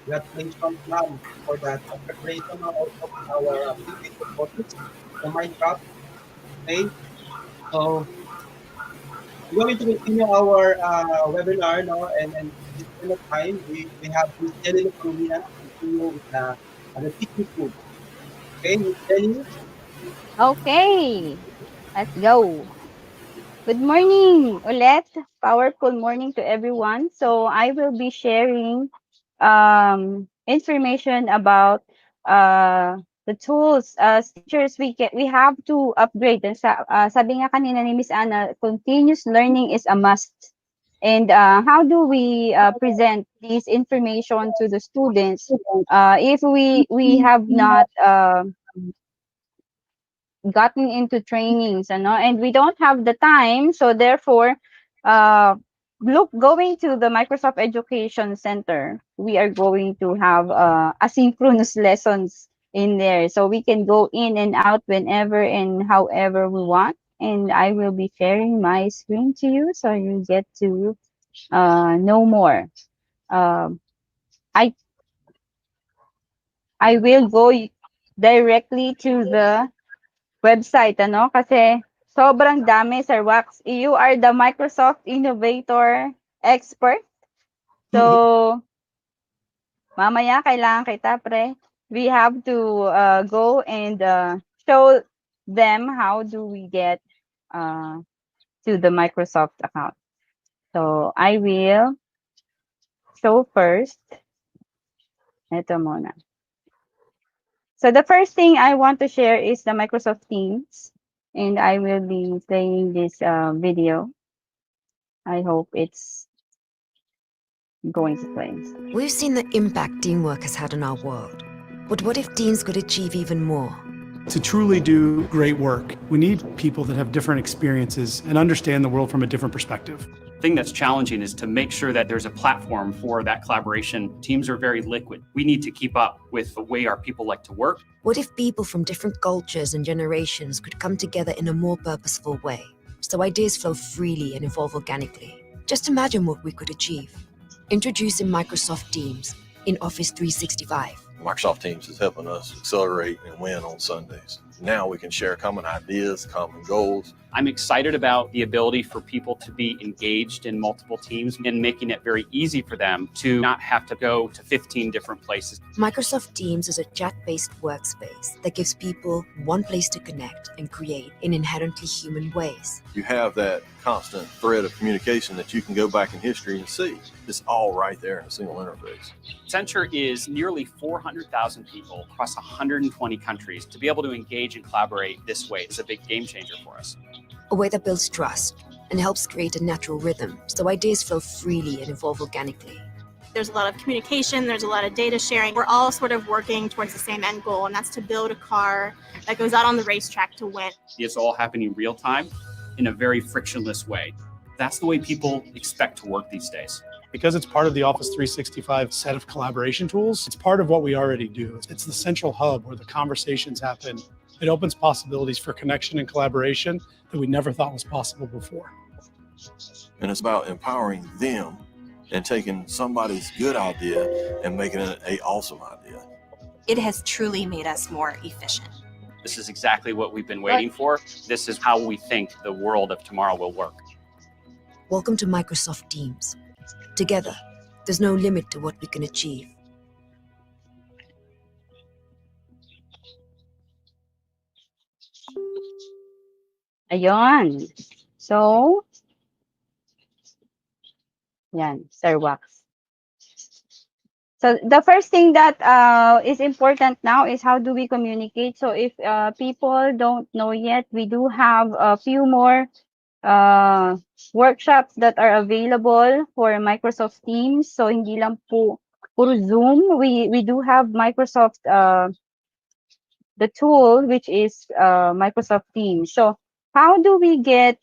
Congratulations, ma'am, for that preparation and also for our previous courses, the Minecraft. Okay, so we're going to continue our webinar now, and then this point of time, we have Miss Jenny Lucrumia to continue with the teaching food. Okay, Miss Jenny. Okay, let's go. Good morning ulit. Powerful morning to everyone. So I will be sharing information about the tools as teachers we have to upgrade. And sabi nga kanina ni Miss Anna, continuous learning is a must. And how do we present this information to the students if we have not gotten into trainings, ano, and we don't have the time. So therefore, going to the Microsoft Education Center, we are going to have asynchronous lessons in there. So we can go in and out whenever and however we want. And I will be sharing my screen to you so you get to know more. Um, I I will go directly to the website, ano, kasi sobrang dami, Sir Wax. You are the Microsoft Innovator Expert. So, mamaya kailangan kita, pre. We have to go and show them how do we get to the Microsoft account. So, I will show first. Ito muna. So, the first thing I want to share is the Microsoft Teams. And I will be playing this video. I hope it's going to play. We've seen the impact teamwork has had on our world. But what if teams could achieve even more? To truly do great work, we need people that have different experiences and understand the world from a different perspective. The thing that's challenging is to make sure that there's a platform for that collaboration. Teams are very liquid. We need to keep up with the way our people like to work. What if people from different cultures and generations could come together in a more purposeful way, so ideas flow freely and evolve organically? Just imagine what we could achieve. Introducing Microsoft Teams in Office 365. Microsoft Teams is helping us accelerate and win on Sundays. Now we can share common ideas, common goals. I'm excited about the ability for people to be engaged in multiple teams and making it very easy for them to not have to go to 15 different places. Microsoft Teams is a chat-based workspace that gives people one place to connect and create in inherently human ways. You have that constant thread of communication that you can go back in history and see. It's all right there in a single interface. Accenture is nearly 400,000 people across 120 countries. To be able to engage and collaborate this way is a big game changer for us. A way that builds trust and helps create a natural rhythm so ideas flow freely and evolve organically. There's a lot of communication, there's a lot of data sharing. We're all sort of working towards the same end goal, and that's to build a car that goes out on the racetrack to win. It's all happening real time in a very frictionless way. That's the way people expect to work these days. Because it's part of the Office 365 set of collaboration tools, it's part of what we already do. It's the central hub where the conversations happen. It opens possibilities for connection and collaboration that we never thought was possible before. And it's about empowering them and taking somebody's good idea and making it an awesome idea. It has truly made us more efficient. This is exactly what we've been waiting for. This is how we think the world of tomorrow will work. Welcome to Microsoft Teams. Together, there's no limit to what we can achieve. Ayun. So, yan, Sir Wax. So the first thing that is important now is how do we communicate. So if people don't know yet, we do have a few more workshops that are available for Microsoft Teams. So hindi lang po puro Zoom. We do have Microsoft the tool which is Microsoft Teams. So how do we get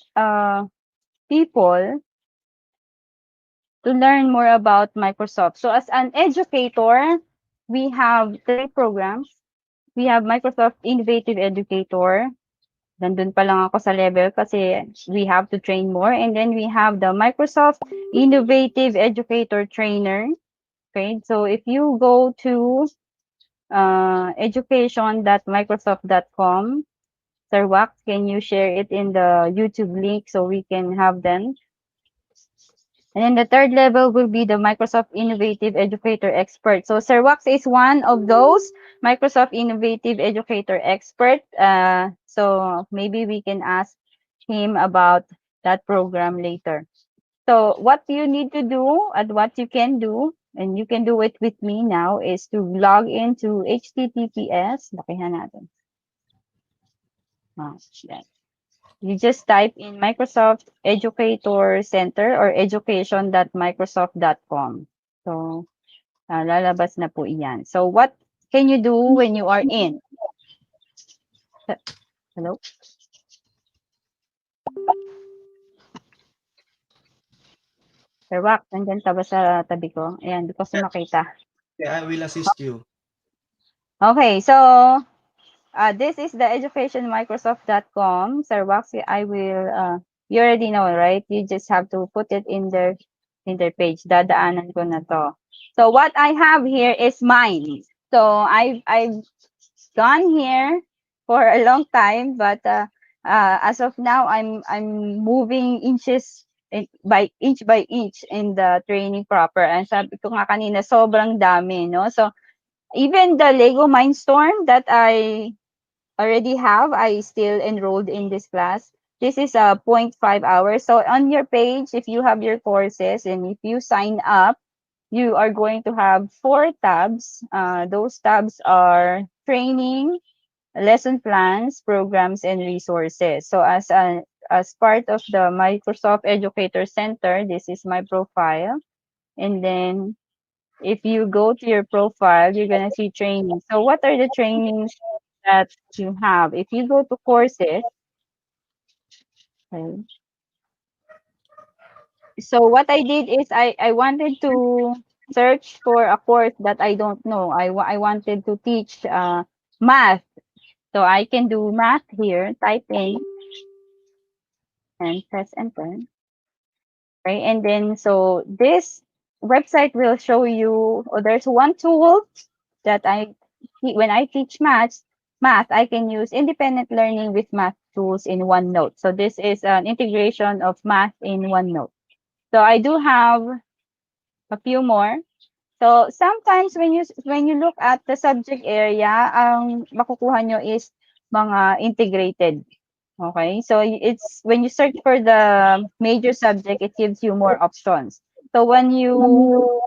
people to learn more about Microsoft? So as an educator, we have 3 programs. We have Microsoft Innovative Educator, Nandun pa lang ako sa level kasi we have to train more. And then we have the Microsoft Innovative Educator Trainer. Okay, so if you go to education.microsoft.com, Sir Wax, can you share it in the YouTube link so we can have them? And then the third level will be the Microsoft Innovative Educator Expert. So Sir Wax is one of those Microsoft Innovative Educator Expert. So maybe we can ask him about that program later. So what you need to do and what you can do, and you can do it with me now, is to log into HTTPS. Lakihan natin. Yan. You just type in Microsoft Educator Center or education.microsoft.com. So, lalabas na po iyan. So, what can you do when you are in? Hello? Sir Wax, nandyan ka ba sa tabi ko? Ayan, di ko kasi makita. Yeah, I will assist you. Okay, so this is the educationmicrosoft.com. Sir Wax, I will, you already know, right? You just have to put it in their page. Dadaanan ko na to. So what I have here is mine. So I've gone here for a long time, but as of now, I'm moving by inch in the training proper. And sabi ko nga kanina, sobrang dami, no? So even the Lego Mindstorm that I already have, I still enrolled in this class. This is a 0.5 hours. So on your page, if you have your courses and if you sign up, you are going to have 4 tabs. Those tabs are training, lesson plans, programs, and resources. So as part of the Microsoft Educator Center, this is my profile. And then if you go to your profile, you're going to see training. So what are the trainings that you have? If you go to courses, okay. So what I did is I wanted to search for a course that I don't know. I wanted to teach math. So I can do math here, type in and press enter. Right? And then so this website will show you, there's one tool that when I teach math, I can use independent learning with math tools in OneNote. So this is an integration of math in OneNote. So I do have a few more. So sometimes when you look at the subject area, ang makukuha nyo is mga integrated. Okay? So it's when you search for the major subject, it gives you more options. So when you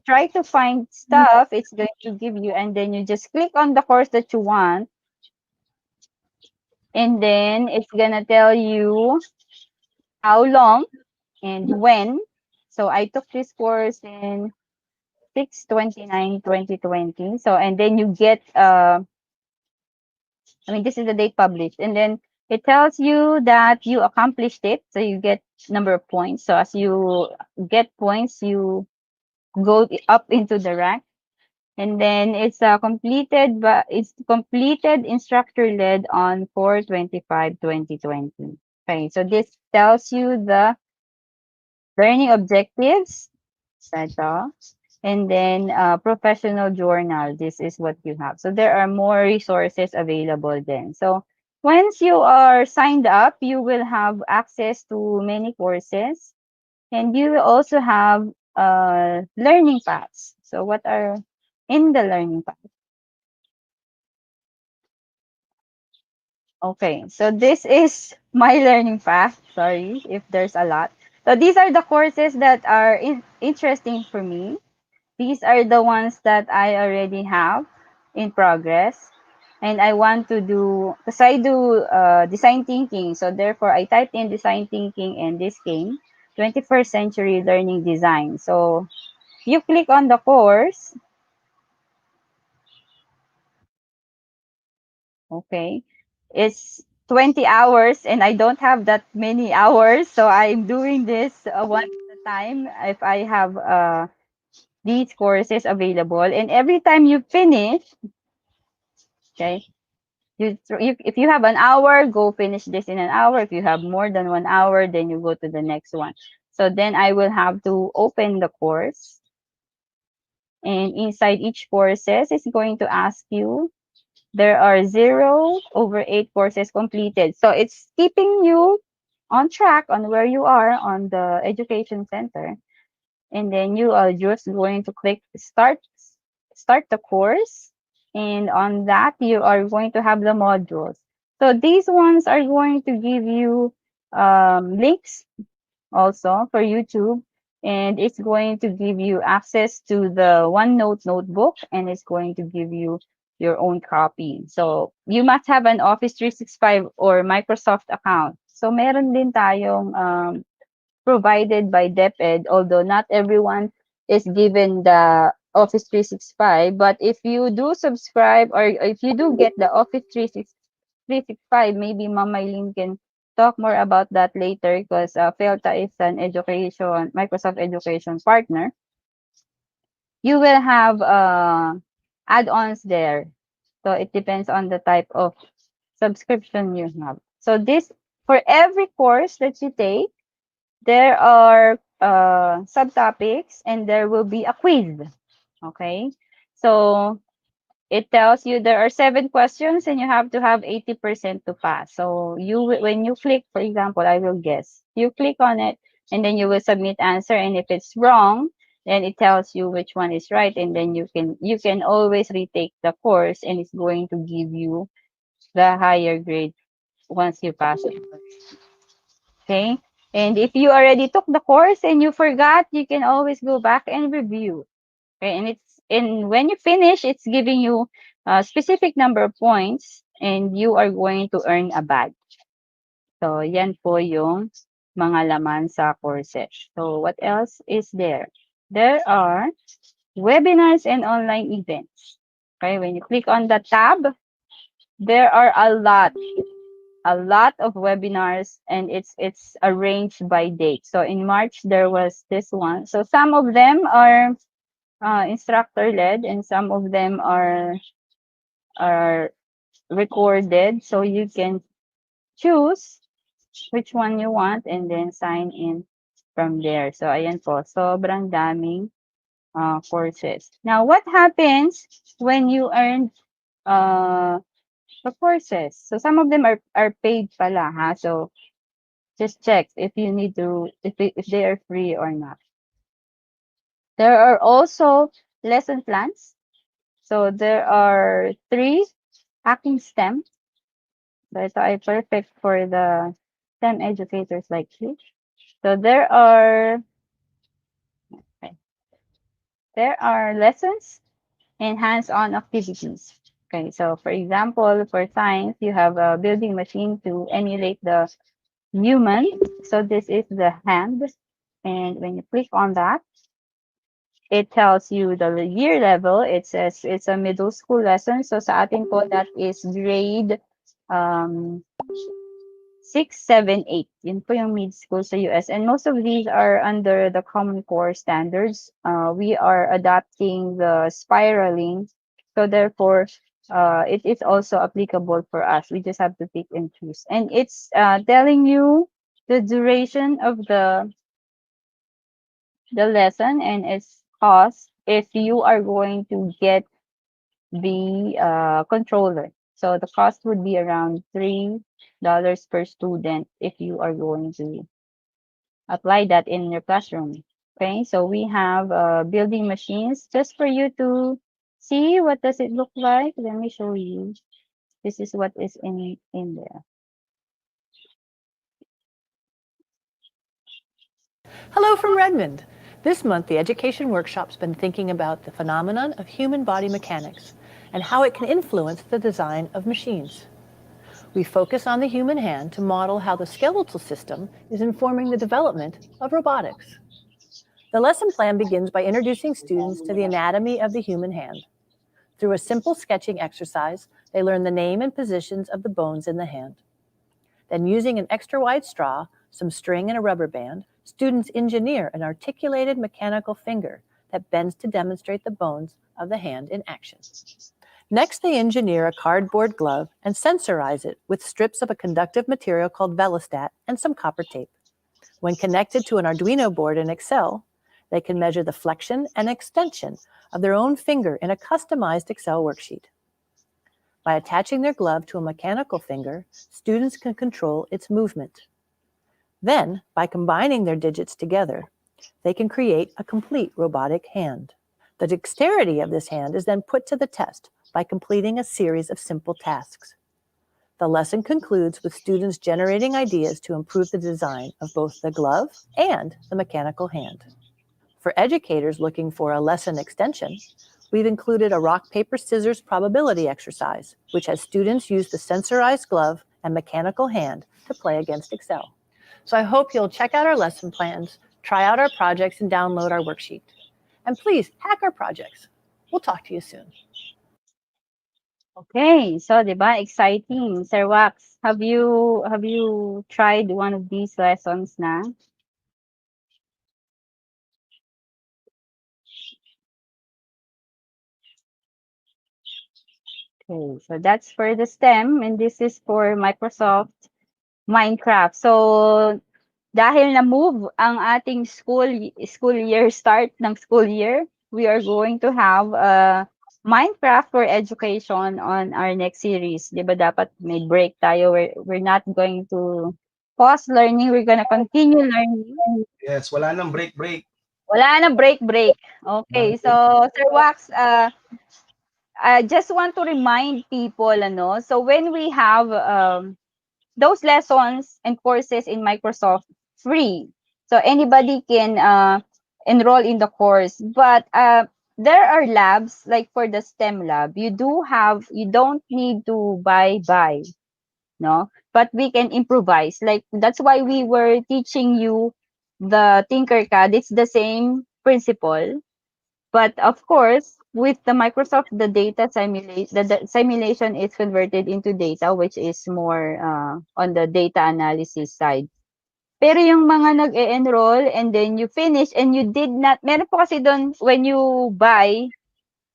try to find stuff, it's going to give you, and then you just click on the course that you want, and then it's gonna tell you how long and when. So I took this course in 6/29/2020. So and then you get this is the date published, and then it tells you that you accomplished it. So you get number of points. So as you get points, you go up into the rank. And then it's completed instructor led on 4/25/2020. Okay, so this tells you the learning objectives, and then professional journal. This is what you have. So there are more resources available then. So once you are signed up, you will have access to many courses, and you will also have learning paths. So what are in the learning path? Okay, so this is my learning path. Sorry if there's a lot. So these are the courses that are interesting for me. These are the ones that I already have in progress. And I want to do, because I do design thinking. So therefore, I typed in design thinking and this came 21st century learning design. So you click on the course. Okay. It's 20 hours and I don't have that many hours. So I'm doing this one at a time if I have these courses available. And every time you finish, okay, If you have an hour, go finish this in an hour. If you have more than 1 hour, then you go to the next one. So then I will have to open the course. And inside each courses, it's going to ask you, there are 0/8 courses completed. So it's keeping you on track on where you are on the education center. And then you are just going to click start the course. And on that, you are going to have the modules. So these ones are going to give you links also for YouTube, and it's going to give you access to the OneNote notebook, and it's going to give you your own copy. So you must have an Office 365 or Microsoft account. So meron din tayong provided by DepEd, although not everyone is given the Office 365. But if you do subscribe, or if you do get the Office 365, maybe Ma'am Mylene can talk more about that later, because Felta is an Microsoft Education partner. You will have add-ons there. So it depends on the type of subscription you have. So for every course that you take, there are subtopics, and there will be a quiz. Okay, so it tells you there are 7 questions, and you have to have 80% to pass. So when you click, for example, I will guess, you click on it, and then you will submit answer. And if it's wrong, then it tells you which one is right, and then you can always retake the course, and it's going to give you the higher grade once you pass it. Okay. And if you already took the course and you forgot, you can always go back and review. Okay. And when you finish, it's giving you a specific number of points, and you are going to earn a badge. So yan po yung mga laman sa courses. So what else is there? There are webinars and online events. Okay. When you click on the tab, there are a lot of webinars, and it's arranged by date. So in March, there was this one. So some of them are instructor led, and some of them are recorded. So you can choose which one you want, and then sign in from there. So ayan po, sobrang daming courses. Now, what happens when you earn the courses? So some of them are paid pala, ha? So just check if you need to, if they are free or not. There are also lesson plans. So there are 3 hacking STEM. So ito ay perfect for the STEM educators like you. So there are lessons and hands-on activities. Okay, so for example, for science, you have a building machine to emulate the human. So this is the hand. And when you click on that, it tells you the year level. It says it's a middle school lesson. So sa atin po, that is grade 6, 7, 8. Yun po yung mid school sa US. And most of these are under the Common Core standards. We are adopting the spiraling. So therefore, it is also applicable for us. We just have to pick and choose. And it's telling you the duration of the lesson and its cost if you are going to get the controller. So the cost would be around $3 per student if you are going to apply that in your classroom. Okay, so we have building machines just for you to see what does it look like. Let me show you. This is what is in there. Hello from Redmond. This month, the Education Workshop's been thinking about the phenomenon of human body mechanics and how it can influence the design of machines. We focus on the human hand to model how the skeletal system is informing the development of robotics. The lesson plan begins by introducing students to the anatomy of the human hand. Through a simple sketching exercise, they learn the name and positions of the bones in the hand. Then, using an extra wide straw, some string, and a rubber band, students engineer an articulated mechanical finger that bends to demonstrate the bones of the hand in action. Next, they engineer a cardboard glove and sensorize it with strips of a conductive material called Velostat and some copper tape. When connected to an Arduino board in Excel, they can measure the flexion and extension of their own finger in a customized Excel worksheet. By attaching their glove to a mechanical finger, students can control its movement. Then, by combining their digits together, they can create a complete robotic hand. The dexterity of this hand is then put to the test by completing a series of simple tasks. The lesson concludes with students generating ideas to improve the design of both the glove and the mechanical hand. For educators looking for a lesson extension, we've included a rock, paper, scissors probability exercise, which has students use the sensorized glove and mechanical hand to play against Excel. So I hope you'll check out our lesson plans, try out our projects, and download our worksheet. And please hack our projects. We'll talk to you soon. Okay, so diba, exciting. Sir Wax, have you tried one of these lessons na? Okay, so that's for the STEM and this is for Microsoft Minecraft. So dahil na-move ang ating school year start ng school year, we are going to have Minecraft for education on our next series. Di ba dapat may break tayo? We're not going to pause learning. We're gonna continue learning. Yes, wala nang break. Wala nang break. Okay, so Sir Wax, I just want to remind people, so when we have those lessons and courses in Microsoft free, so anybody can enroll in the course. But there are labs, like for the STEM lab, you don't need to buy, no? But we can improvise. Like that's why we were teaching you the Tinkercad. It's the same principle. But of course, with the Microsoft, the simulation is converted into data, which is more on the data analysis side. Pero yung mga nag-e-enroll and then you finish and you did not, meron po kasi doon, when you buy,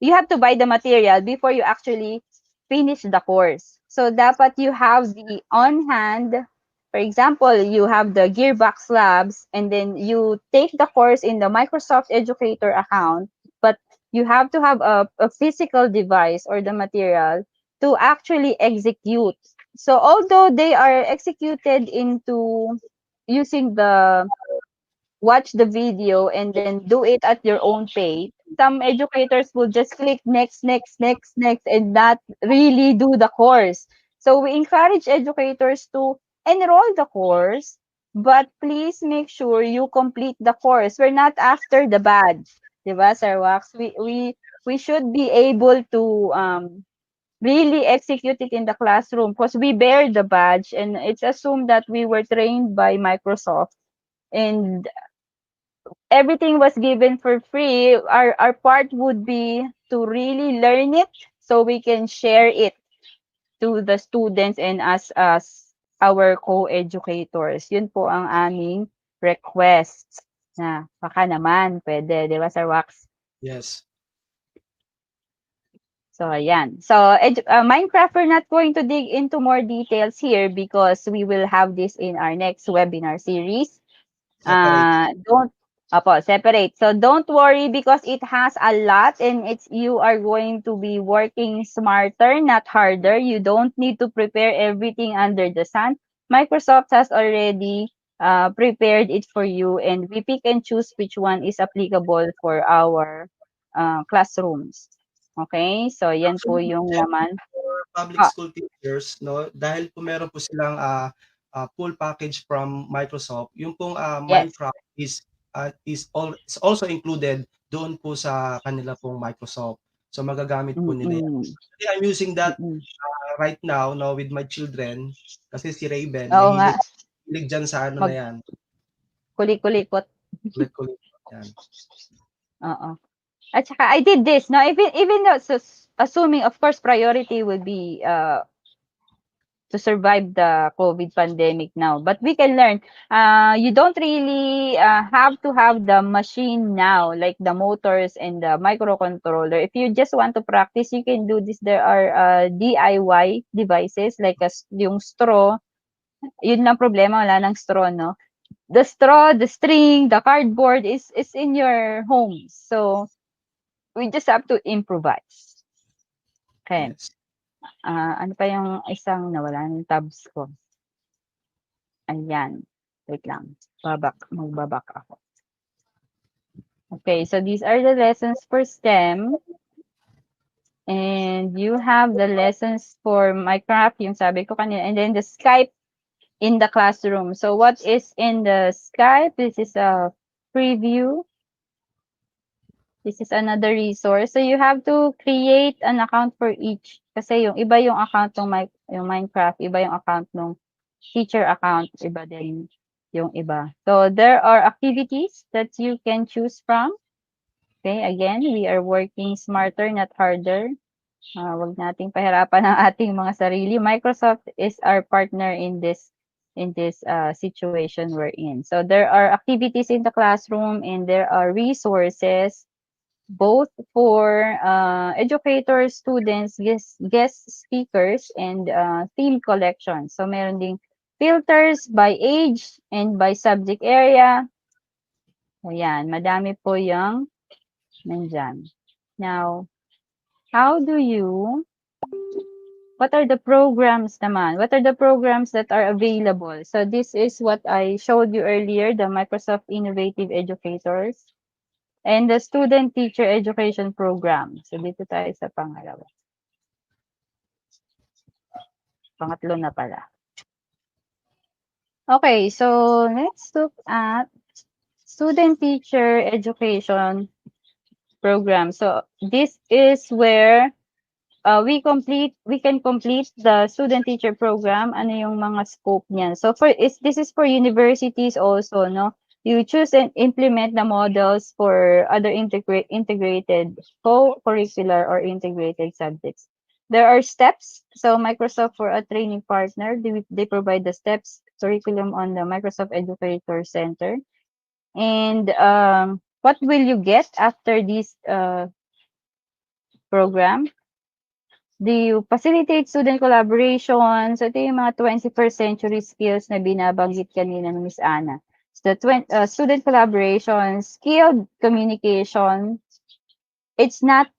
you have to buy the material before you actually finish the course. So dapat you have the on-hand, for example, you have the Gearbox Labs and then you take the course in the Microsoft Educator account, but you have to have a physical device or the material to actually execute. So although they are executed into using the watch the video and then do it at your own pace, some educators will just click next, and not really do the course. So we encourage educators to enroll the course, but please make sure you complete the course. We're not after the badge, diba, Sir Wax? We should be able to really execute it in the classroom because we bear the badge and it's assumed that we were trained by Microsoft and everything was given for free. Our part would be to really learn it so we can share it to the students and us as our co-educators. Yun po ang aming request na baka naman pwede, di ba, Sir Wax? Yes. So, ayan. So, Minecraft, we're not going to dig into more details here because we will have this in our next webinar series. Separate. So don't worry because it has a lot and you are going to be working smarter, not harder. You don't need to prepare everything under the sun. Microsoft has already prepared it for you and we pick and choose which one is applicable for our classrooms. Okay? So yan po yung laman. For public school teachers, no, dahil po meron po silang full package from Microsoft, yung pong Minecraft is also included doon po sa kanila pong Microsoft. So magagamit po nila yan. I'm using that right now, no, with my children kasi si Raven mahilig dyan sa ano na yan. Kulikot. Yan. Oo. At saka I did this, no, even though assuming of course priority would be to survive the COVID pandemic now. But we can learn. You don't really have to have the machine now, like the motors and the microcontroller. If you just want to practice, you can do this. There are DIY devices like yung straw. Yun lang problema, wala nang straw, no? The straw, the string, the cardboard is in your home. So we just have to improvise. Okay. Yes. Ano pa yung isang nawala ng tabs ko? Ayan. Wait lang. Magbabak ako. Okay, so these are the lessons for STEM. And you have the lessons for Minecraft, yung sabi ko kanina. And then the Skype in the classroom. So what is in the Skype? This is a preview. This is another resource. So you have to create an account for each. Kasi yung iba yung account ng yung Minecraft, iba yung account ng teacher account, iba din yung iba. So there are activities that you can choose from. Okay, again, we are working smarter, not harder. Wag nating pahirapan ang ating mga sarili. Microsoft is our partner in this situation we're in. So there are activities in the classroom and there are resources both for educators, students, guest speakers, and theme collections. So meron ding filters by age and by subject area. Ayan, madami po yung nandyan. Now, what are the programs naman? What are the programs that are available? So this is what I showed you earlier, the Microsoft Innovative Educators and the Student Teacher Education Program. So dito tayo sa pangalawa. Pangatlo na pala. Okay, so let's look at Student Teacher Education Program. So this is where we can complete the Student Teacher Program. Ano yung mga scope niyan? So this is for universities also, no? You choose and implement the models for other integrated co-curricular or integrated subjects. There are steps. So Microsoft, for a training partner, they provide the steps curriculum on the Microsoft Educator Center. And what will you get after this program? Do you facilitate student collaboration? So ito yung mga 21st century skills na binabanggit kanina ni Miss Ana. So the student collaboration, skilled communication. It's not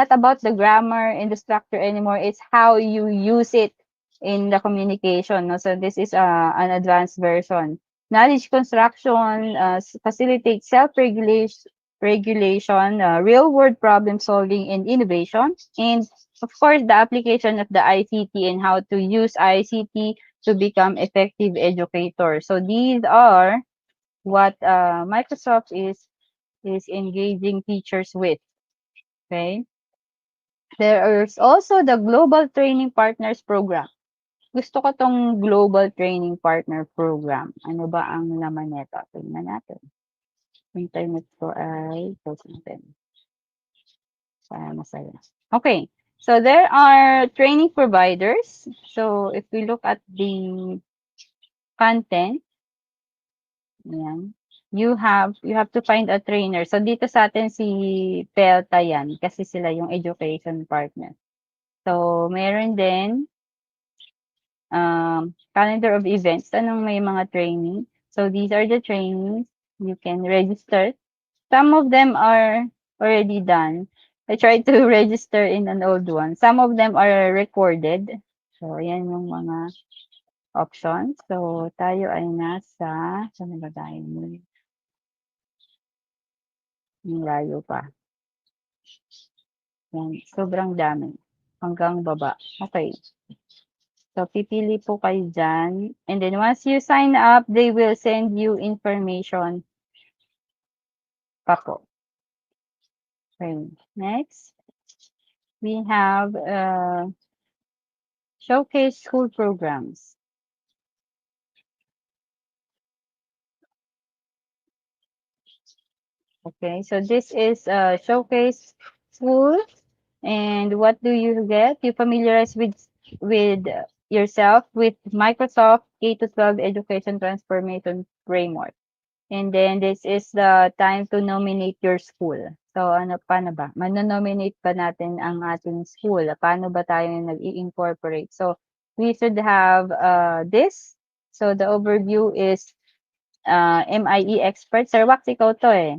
about the grammar and the structure anymore. It's how you use it in the communication. No? So this is an advanced version. Knowledge construction, facilitate self-regulation, real-world problem solving and innovation, and of course the application of the ICT and how to use ICT to become effective educators. So these are what Microsoft is engaging teachers with. Okay. There is also the Global Training Partners Program. Gusto ko tong Global Training Partner Program. Ano ba ang laman nito? Tingnan natin. Internet ko ay post natin. Para masaya. Okay. So there are training providers. So if we look at the content, ayan, you have to find a trainer. So dito sa atin si Pelta yan kasi sila yung education partner. So meron din calendar of events. Anong may mga training? So these are the trainings. You can register. Some of them are already done. I tried to register in an old one. Some of them are recorded. So ayan yung mga options. So tayo ay nasa, saan ba tayo? Yung layo pa. Yan, sobrang dami. Hanggang baba. Okay. So, pipili po kayo dyan. And then, once you sign up, they will send you information pa po. Okay. Next, we have Showcase School Programs. Okay, so this is Showcase School. And what do you get? You familiarize with yourself with Microsoft K-12 Education Transformation Framework. And then this is the time to nominate your school. So paano ba? Manonominate ba natin ang ating school? Paano ba tayo nag-i-incorporate? So we should have this. So the overview is MIE experts. Sir Wax, ikaw to eh.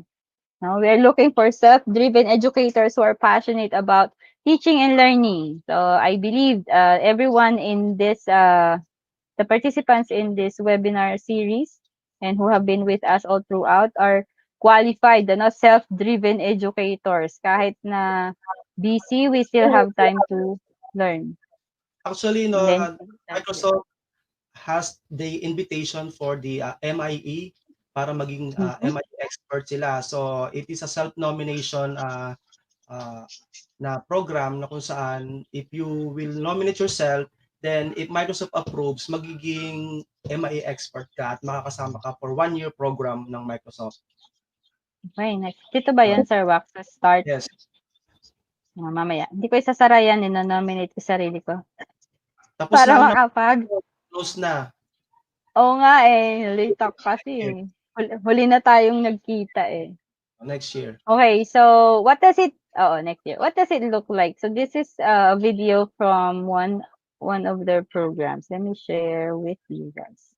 Now, we are looking for self-driven educators who are passionate about teaching and learning. So I believe everyone in this, the participants in this webinar series and who have been with us all throughout are qualified, self-driven educators. Kahit na busy, we still have time to learn. Actually, And no, then, Microsoft has the invitation for the MIE para maging MIE expert sila. So it is a self-nomination na program na kung saan if you will nominate yourself, then if Microsoft approves, magiging MIE expert ka at makakasama ka for 1-year program ng Microsoft. Okay, next. Dito ba yan, Sir Wax? Sa start? Yes. Mamaya. Hindi ko isasara yan, nominate ko sarili ko. Tapos Para na, makapag. close na. Oo nga eh, late talk kasi. Huli na tayong nagkita eh. Next year. Okay, so what does it, next year. What does it look like? So this is a video from one of their programs. Let me share with you guys.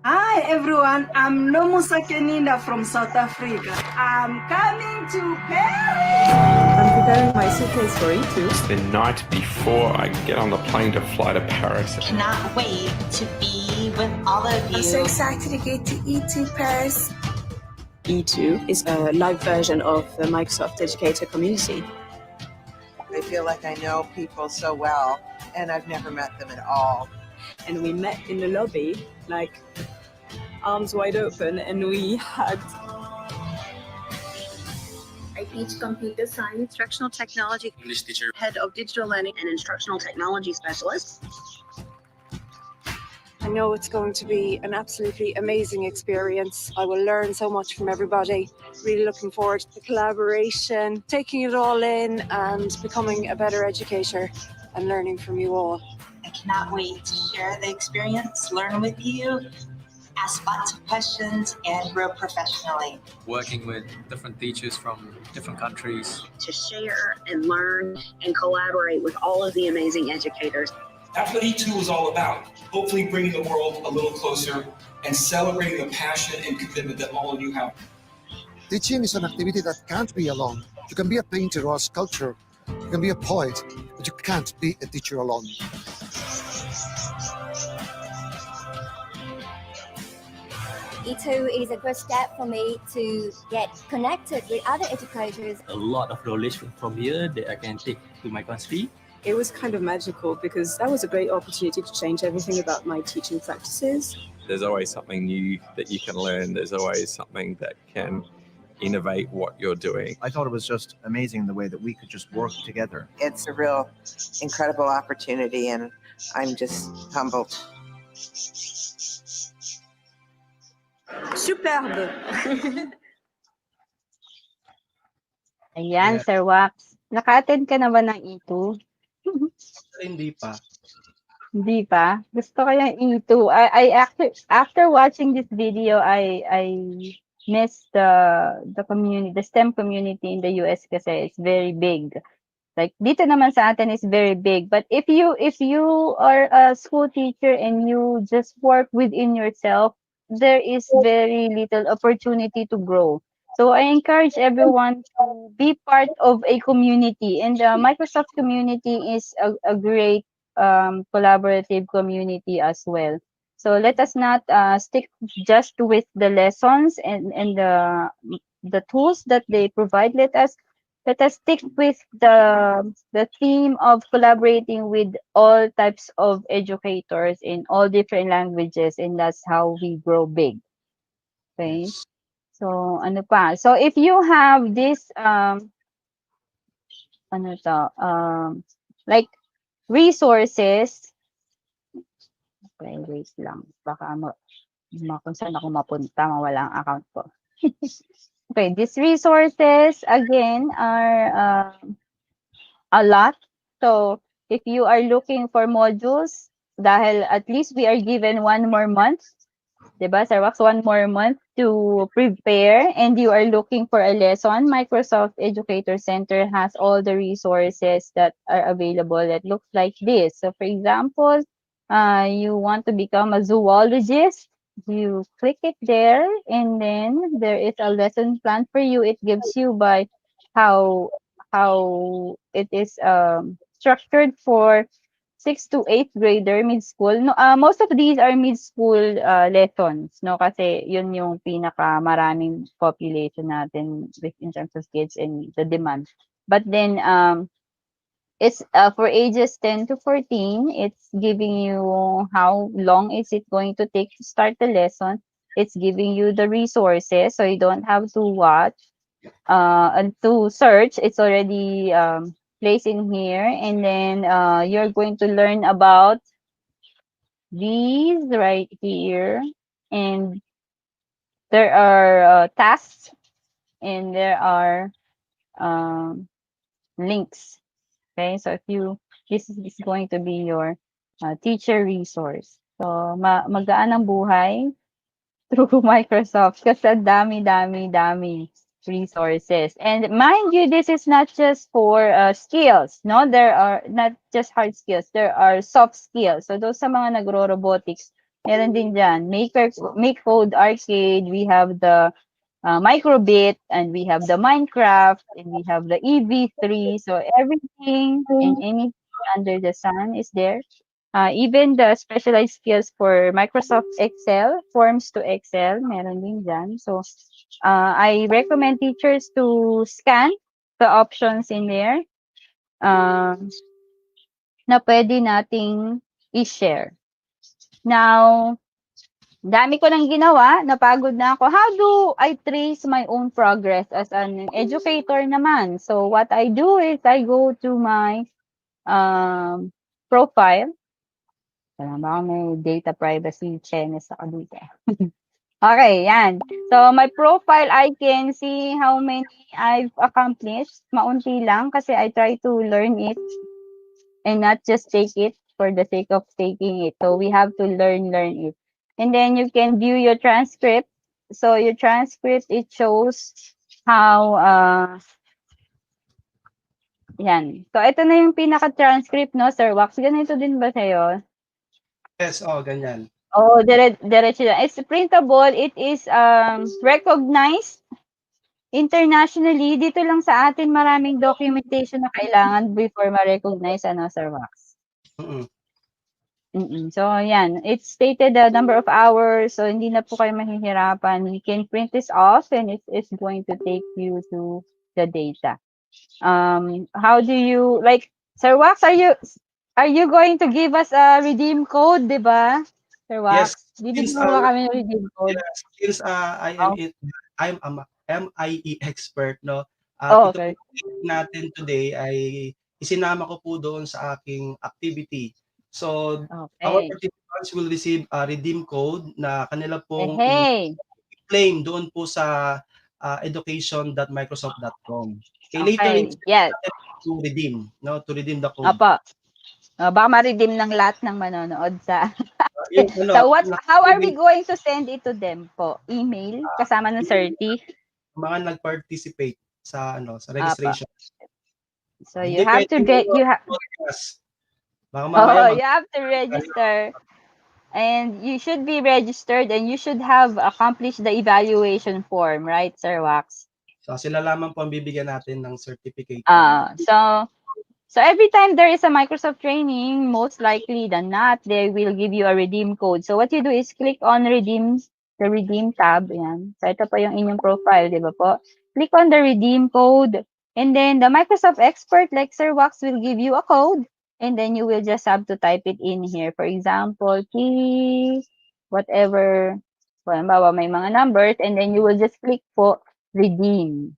Hi everyone, I'm Nomusa Keninda from South Africa. I'm coming to Paris. I'm preparing my suitcase for E2. It's the night before I get on the plane to fly to Paris. Cannot wait to be with all of you. I'm so excited to get to E2 Paris. E2 is a live version of the Microsoft Educator community. I feel like I know people so well, and I've never met them at all. And we met in the lobby, like arms wide open, and we hugged. I teach computer science, instructional technology, English teacher, head of digital learning and instructional technology specialist. I know it's going to be an absolutely amazing experience. I will learn so much from everybody. Really looking forward to the collaboration, taking it all in and becoming a better educator and learning from you all. I cannot wait to share the experience, learn with you, ask lots of questions, and grow professionally. working with different teachers from different countries. To share and learn and collaborate with all of the amazing educators. That's what E2 is all about. Hopefully bringing the world a little closer and celebrating the passion and commitment that all of you have. Teaching is an activity that can't be alone. You can be a painter or a sculptor. You can be a poet, but you can't be a teacher alone. E2 is a good step for me to get connected with other educators. A lot of knowledge from here that I can take to my country. It was kind of magical because that was a great opportunity to change everything about my teaching practices. There's always something new that you can learn. There's always something that can innovate what you're doing. I thought it was just amazing the way that we could just work together. It's a real incredible opportunity, and I'm just humbled. Superbe. Ayan, Sir Wax. Naka-attend ka na ba ng E2? Hindi pa. Hindi pa? Gusto ko yung E2. I actually, after watching this video, I miss the community, the STEM community in the US kasi it's very big. Like dito naman sa atin is very big. But if you are a school teacher and you just work within yourself, there is very little opportunity to grow. So I encourage everyone to be part of a community, and the Microsoft community is a great collaborative community as well. So let us not stick just with the lessons and the tools that they provide. Let us stick with the theme of collaborating with all types of educators in all different languages, and that's how we grow big. Okay. So ano pa? So if you have this like resources, okay, wait lang. Baka kung saan ako mapunta, mawala ang account ko. Okay, these resources again are a lot. So if you are looking for modules, dahil at least we are given 1 more month, diba, Sir Wax, 1 more month to prepare, and you are looking for a lesson, Microsoft Educator Center has all the resources that are available that looks like this. So for example, you want to become a zoologist, you click it there, and then there is a lesson plan for you. It gives you by how it is structured for 6th to 8th grader mid-school. No, most of these are mid-school lessons, no? Kasi yun yung pinakamaraming population natin in terms of kids and the demand. But then it's for ages 10 to 14, it's giving you how long is it going to take to start the lesson. It's giving you the resources, so you don't have to watch and to search. It's already placed in here, and then you're going to learn about these right here, and there are tasks, and there are links. Okay, so if you, this is going to be your teacher resource. So magaan ang buhay through Microsoft kasi dami resources. And mind you, this is not just for skills, no? There are not just hard skills, there are soft skills. So those sa mga nagro-robotics, meron din dyan. Make Code Arcade, we have the Microbit, and we have the Minecraft, and we have the EV3. So everything and anything under the sun is there. Even the specialized skills for Microsoft Excel, Forms to Excel, meron din dyan. So I recommend teachers to scan the options in there na pwede nating i-share. Now, dami ko nang ginawa, napagod na ako. How do I trace my own progress as an educator naman? So what I do is I go to my profile. Kaya baka may data privacy chenes ako dito. Okay, yan. So my profile, I can see how many I've accomplished. Maunti lang kasi I try to learn it and not just take it for the sake of taking it. So we have to learn it. And then you can view your transcript. So your transcript, it shows how, yan. So ito na yung pinaka-transcript, no, Sir Wax? Ganito din ba sa'yo? Yes, ganyan. Oh, diretso lang. It's printable. It is recognized internationally. Dito lang sa atin maraming documentation na kailangan before ma-recognize, ano, Sir Wax? So, yan. It's stated the number of hours. So, hindi na po kayo mahihirapan. You can print this off and it is going to take you to the data. How do you, like, Sir Wax, are you going to give us a redeem code, di ba? Sir Wax? Yes. Bibigyan mo ba kami ng redeem code? Yes, since I'm a MIE expert, no? Okay. Ito natin today ay isinama ko po doon sa aking activity. So, our participants will receive a redeem code na kanila pong i-claim doon po sa education.microsoft.com. Okay, later yes. To redeem the code. Apa. Baka ma-redeem ng lahat ng manonood sa so how are we going to send it to them po? Email kasama ng CERTI? Mga nag-participate sa sa registration. So you have to get you have to register, and you should be registered, and you should have accomplished the evaluation form, right, Sir Wax? So sila lamang po ang bibigyan natin ng certificate. So every time there is a Microsoft training, most likely than not, they will give you a redeem code. So what you do is click on redeem, the redeem tab. Yan. So ito po yung inyong profile, di ba po? Click on the redeem code. And then the Microsoft expert like Sir Wax will give you a code. And then you will just have to type it in here. For example, key, whatever. Halimbawa, may mga numbers. And then you will just click po, redeem.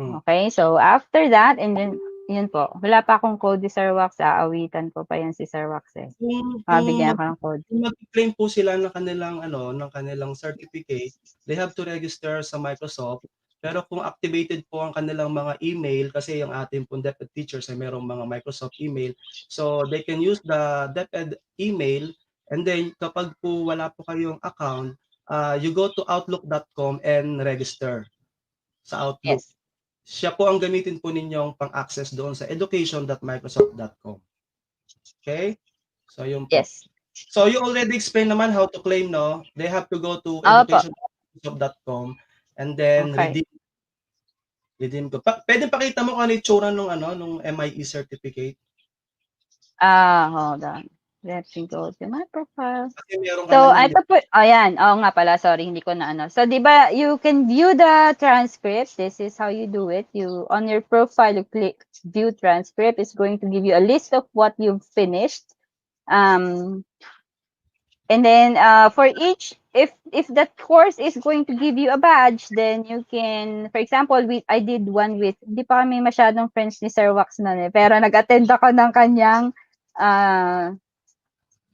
Okay, so after that, and then yun po. Wala pa akong code ni Sir Wax. Aawitan ko pa yan si Sir Wax eh. Mabigyan ako ng code. Kung mag-claim po sila ng kanilang ng kanilang certificate, they have to register sa Microsoft Pero kung activated po ang kanilang mga email, kasi yung ating pong DepEd teachers ay merong mga Microsoft email, so they can use the DepEd email, and then kapag po wala po kayong account, you go to outlook.com and register sa Outlook. Yes. Siya po ang gamitin po ninyong pang-access doon sa education.microsoft.com. Okay? So yun po. Yes. So you already explained naman how to claim, no? They have to go to Opo. education.microsoft.com and then Okay. redeem ko. Pwede pakita mo kung ano yung itsura nung MIE certificate? Hold on. Let me go to my profile. Kasi meron ka So, na ito po, ayan. Oo nga pala, sorry, hindi ko na ano. So, di ba, you can view the transcript. This is how you do it. On your profile, you click view transcript. It's going to give you a list of what you've finished. And then, for each, if that course is going to give you a badge, then you can, for example, I did one with, hindi pa kami masyadong friends ni Sir Wax na pero nag-attend ako ng kanyang,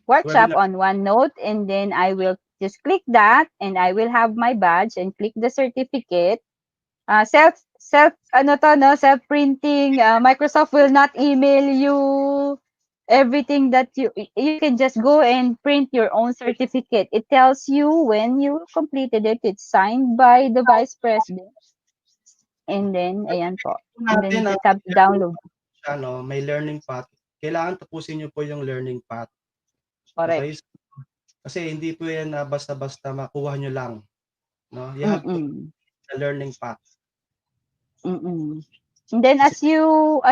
workshop on OneNote, and then I will just click that and I will have my badge and click the certificate. Self-printing. Microsoft will not email you everything that you can just go and print your own certificate. It tells you when you completed it. It's signed by the Vice President. And then, ayan po. And then just have to download. May learning path. Kailangan tapusin nyo po yung learning path. Correct. Okay? Kasi hindi po yan basta-basta makuha nyo lang. No? You have to the learning path. And then as you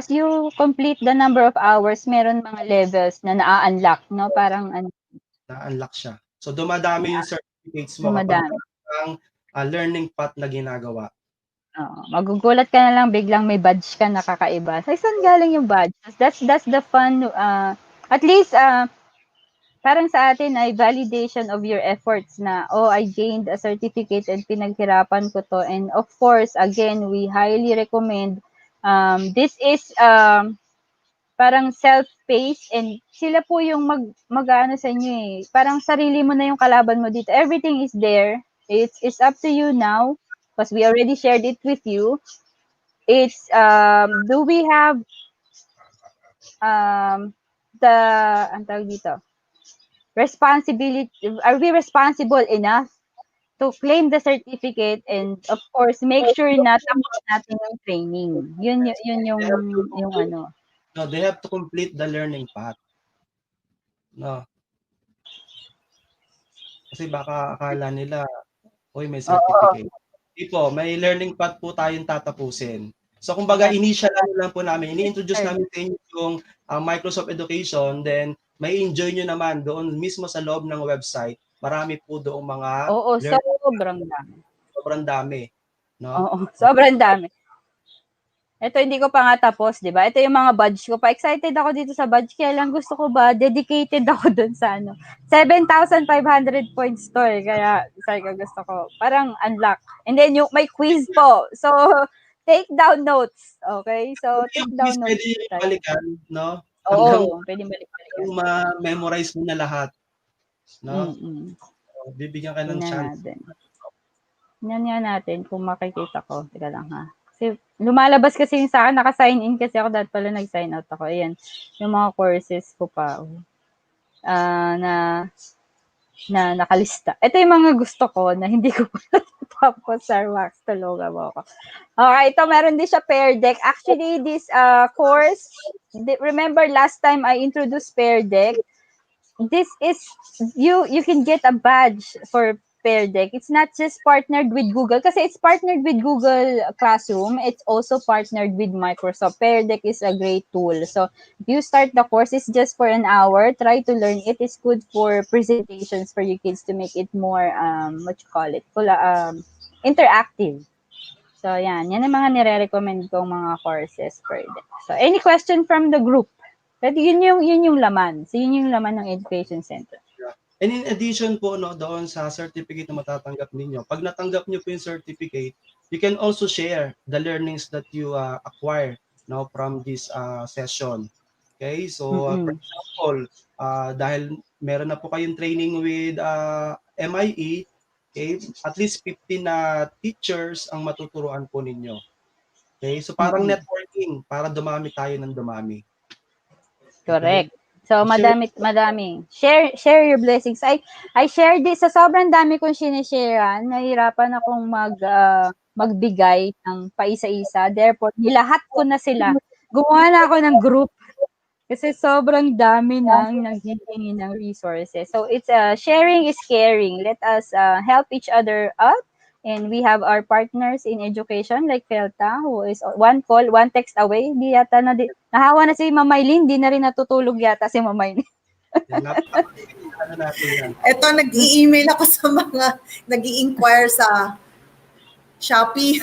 complete the number of hours, meron mga levels na na-unlock, no? Parang na-unlock siya. So dumadami yung certificates mo Dumadami. kapag ang learning path na ginagawa. Magugulat ka na lang biglang may badge ka nakakaiba. So, saan galing yung badge? That's the fun. At least parang sa atin ay validation of your efforts na, I gained a certificate and pinaghirapan ko to. And of course, again, we highly recommend, this is parang self-paced and sila po yung mag-ano sa inyo Parang sarili mo na yung kalaban mo dito. Everything is there. It's up to you now because we already shared it with you. It's, do we have ang tawag dito? Responsibility, are we responsible enough to claim the certificate and of course make sure na tapos natin yung training. Yun yung ano. No, they have to complete the learning path. No. Kasi baka akala nila, may certificate. Hindi po, may learning path po tayong tatapusin. So kumbaga initial lang po namin, ini-introduce namin sa inyo yung Microsoft Education, then may enjoy nyo naman doon mismo sa loob ng website. Marami po doong mga sobrang dami. Sobrang dami. No? Oo, sobrang dami. Ito hindi ko pa nga tapos, 'di ba? Ito yung mga badge ko pa. Excited ako dito sa badge, kaya lang gusto ko dedicated ako doon sa 7,500 points to kaya gusto ko parang unlock. And then yung may quiz po. So take down notes. Okay? So take down notes. Pwede yung balikan, no? Oo, pwede balik-balikan. Ma-memorize mo na lahat. No? Bibigyan ka ng chance. Tingnan natin kung makikita ko. Teka lang ha. Kasi lumalabas kasi yung sa akin, naka-sign in kasi ako, dahil pala nag-sign out ako. Ayan, yung mga courses ko pa. Na nakalista. Ito yung mga gusto ko na hindi ko pa natapos sa Wax. Tulugan mo ako. Okay, ito meron din siya Pear Deck. Actually, this course, remember last time I introduced Pear Deck. This is, you can get a badge for Pear Deck. It's not just partnered with Google kasi it's partnered with Google Classroom. It's also partnered with Microsoft. Pear Deck is a great tool. So if you start the course, it's just for an hour. Try to learn it. It's good for presentations for your kids to make it more, interactive. So yan ang mga nire-recommend kong mga courses Pear Deck. So any question from the group? But yun yung laman. So yun yung laman ng Education Center. And in addition po doon sa certificate na matatanggap ninyo, pag natanggap niyo po yung certificate, you can also share the learnings that you acquire from this session. Okay? So for example, dahil meron na po kayong training with MIE, Okay? At least 15 na teachers ang matuturuan po ninyo. Okay? So parang networking para dumami tayo ng dumami. Correct. So, madami. Share your blessings. I share this. Sa sobrang dami kong sinisharean, nahihirapan akong magbigay ng paisa-isa. Therefore, nilahat ko na sila. Gumawa na ako ng group. Kasi sobrang dami nang nanghihingi ng resources. So, it's sharing is caring. Let us help each other out. And we have our partners in education like Felta, who is one call, one text away. Di yata nahawa na si Ma'am Maylin, di na rin natutulog yata si Ma'am Maylin. Ito, nag-i-email ako sa mga nag-i-inquire sa Shopee.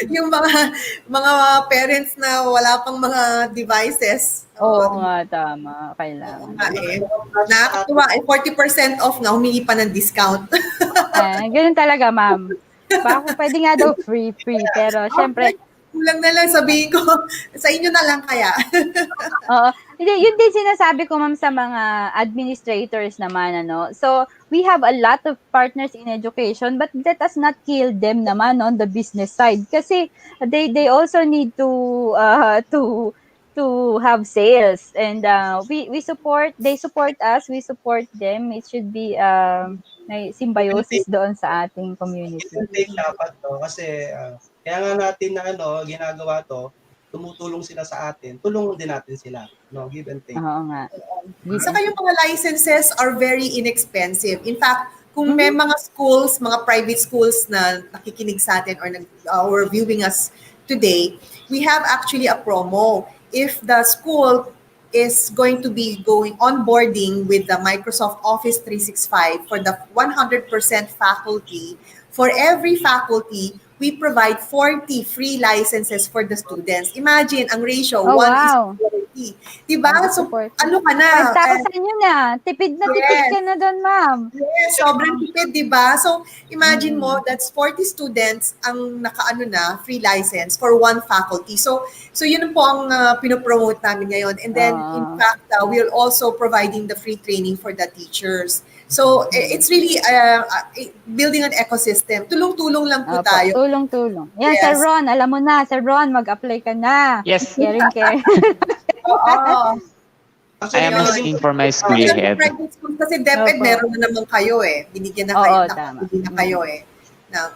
Yung mga parents na wala pang mga devices. Oo nga, tama. Kailangan. Nakakatuwa, 40% off na, humingi pa ng discount. Ganun talaga, ma'am. Baka pwede nga daw free. Pero syempre, kulang na lang sabihin ko, sa inyo na lang kaya. Oo. Yun din sinasabi ko, ma'am, sa mga administrators naman, ano. So, we have a lot of partners in education, but let us not kill them naman on the business side. Kasi they also need to have sales. And we support, they support us, we support them. It should be may symbiosis doon sa ating community. Dapat to kasi kaya nga natin na ginagawa to, tumutulong sila sa atin, tulungan din natin sila, give and take. Oo nga. Saka yung mga licenses are very inexpensive. In fact, kung may mga schools, mga private schools na nakikinig sa atin or viewing us today, we have actually a promo. If the school is going to be going onboarding with the Microsoft Office 365 for the 100% faculty, for every faculty, we provide 40 free licenses for the students. Imagine, ang ratio, 1:40. Diba? So, ano ka na? 5,000 yun na. Tipid na tipid ka na doon, ma'am. Yes, sobrang tipid, diba? So, imagine mo, that's 40 students ang free license for one faculty. So yun po ang pinopromote namin ngayon. And then, in fact, we're also providing the free training for the teachers. So, it's really building an ecosystem. Tulong-tulong lang po tayo. Tulong-tulong. Yan, yes. Sir Ron, alam mo na. Sir Ron, mag-apply ka na. Yes. Caring. I am asking for my school head. Kasi DepEd, meron na naman kayo eh. Binigyan na kayo, nakabili na kayo eh.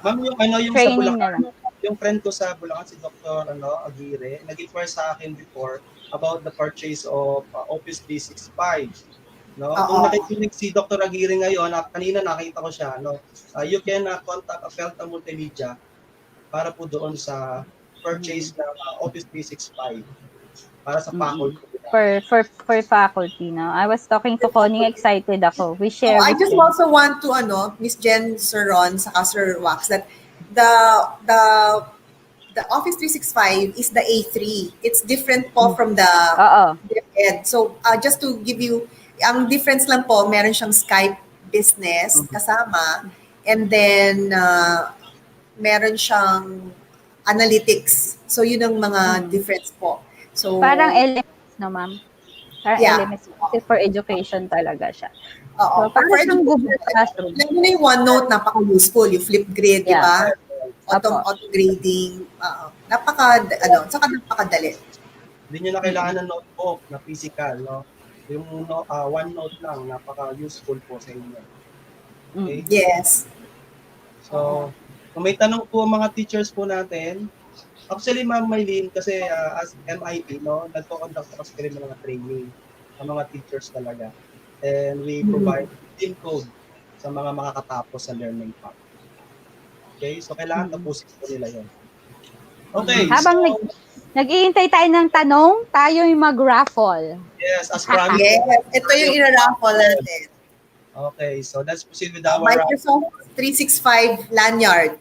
Ma'am, yung sa Bulacan, yung friend ko sa Bulacan, si Dr. Aguirre, nag-inquire sa akin before about the purchase of Office 365. Kung nakikinig si Dr. Aguirre ngayon, kanina nakita ko siya, you can contact Felta Multimedia para po doon sa purchase ng Office 365 para sa faculty. For faculty, no? I was talking to Connie, excited ako. We share. I just also want to, Miss Jen, Sir Ron, saka Sir Wax, that the Office 365 is the A3. It's different po from the DepEd. So, just to give you, ang difference lang po, meron siyang Skype business kasama, and then meron siyang analytics. So, yun ang mga difference po. So, parang LMS, no, ma'am? Parang LMS. Kasi for education talaga siya. Oo. So, parang siyang Google Classroom. Lalo na yung OneNote, napaka-useful. Yung Flipgrid, di ba? Auto-grading. Saka napakadali. Hindi nyo na kailangan ng notebook na physical, no? Yung OneNote lang, napaka-useful po sa inyo. Okay? Yes. So, kung may tanong po mga teachers po natin, actually, Ma'am Maylin, kasi as MIT, nagpo-conduct ako sa mga training sa mga teachers talaga. And we provide team code sa mga makakatapos sa learning path. Okay? So, kailangan tapusin po nila yun. Okay. Habang nag-iintay tayo ng tanong, tayo yung mag-raffle. Yes, as promised. Yes, ito yung ira-raffle natin. Okay, so let's proceed with our Microsoft 365 lanyard.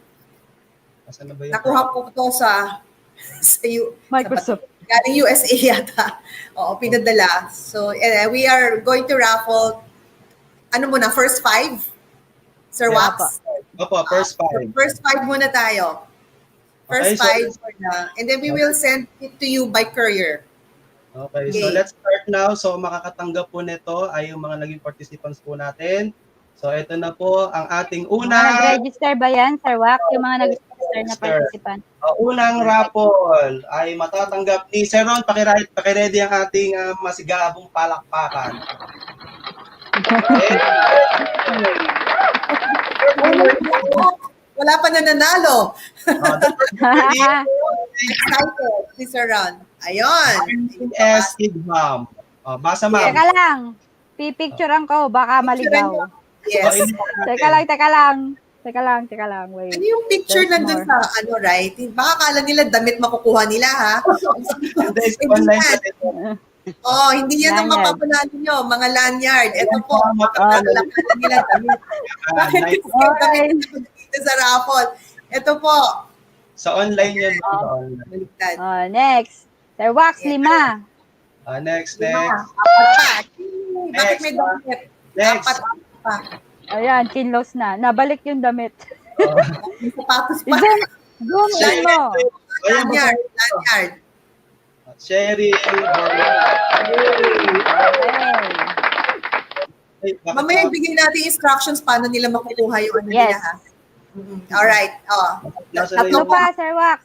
Nakuha po ito sa Microsoft. Galing USA yata. Oo, pinadala. So, we are going to raffle, first 5? Sir Wax? Opo, first 5. First 5 muna tayo. First 5 muna. And then we will send it to you by courier. Okay, so let's start now. So, makakatanggap po nito ay yung mga naging participants po natin. So ito na po ang ating Mga unang nag-register ba yan, Sir Wax? Yung mga nag-register na participant. unang raffle ay matatanggap ni Sir Ron. Pakiready ang ating masigabong palakpakan. Wala pa nananalo. Excited, si Sir Ron. Ayun. S. Idham. Basa ma'am. Teka lang. Pipicturean ko, baka maligaw. Yes. Teka lang. Wait. Ano yung picture There's nandun more. sa ano, right? Baka kala nila damit makukuha nila, ha? Oh, hindi yan ang Lanyard. mapapanalo nyo, mga lanyard. Ito po, makakalakan nila damit. Bakit kasi yung damit dito sa raffle? Ito po. Sa online yan. Next. Sir Wax, 5. Next. Apat pa. Bakit may damit? Next. Apat pa. Ayan, chinlos na. Nabalik yung damit. May sapatos pa. Zoom in mo. Lanyard. Cheryl. Mamaya bigyan natin instructions paano nila makukuha yung ano nila, ha? Alright. Tatlo pa, Sir Wax.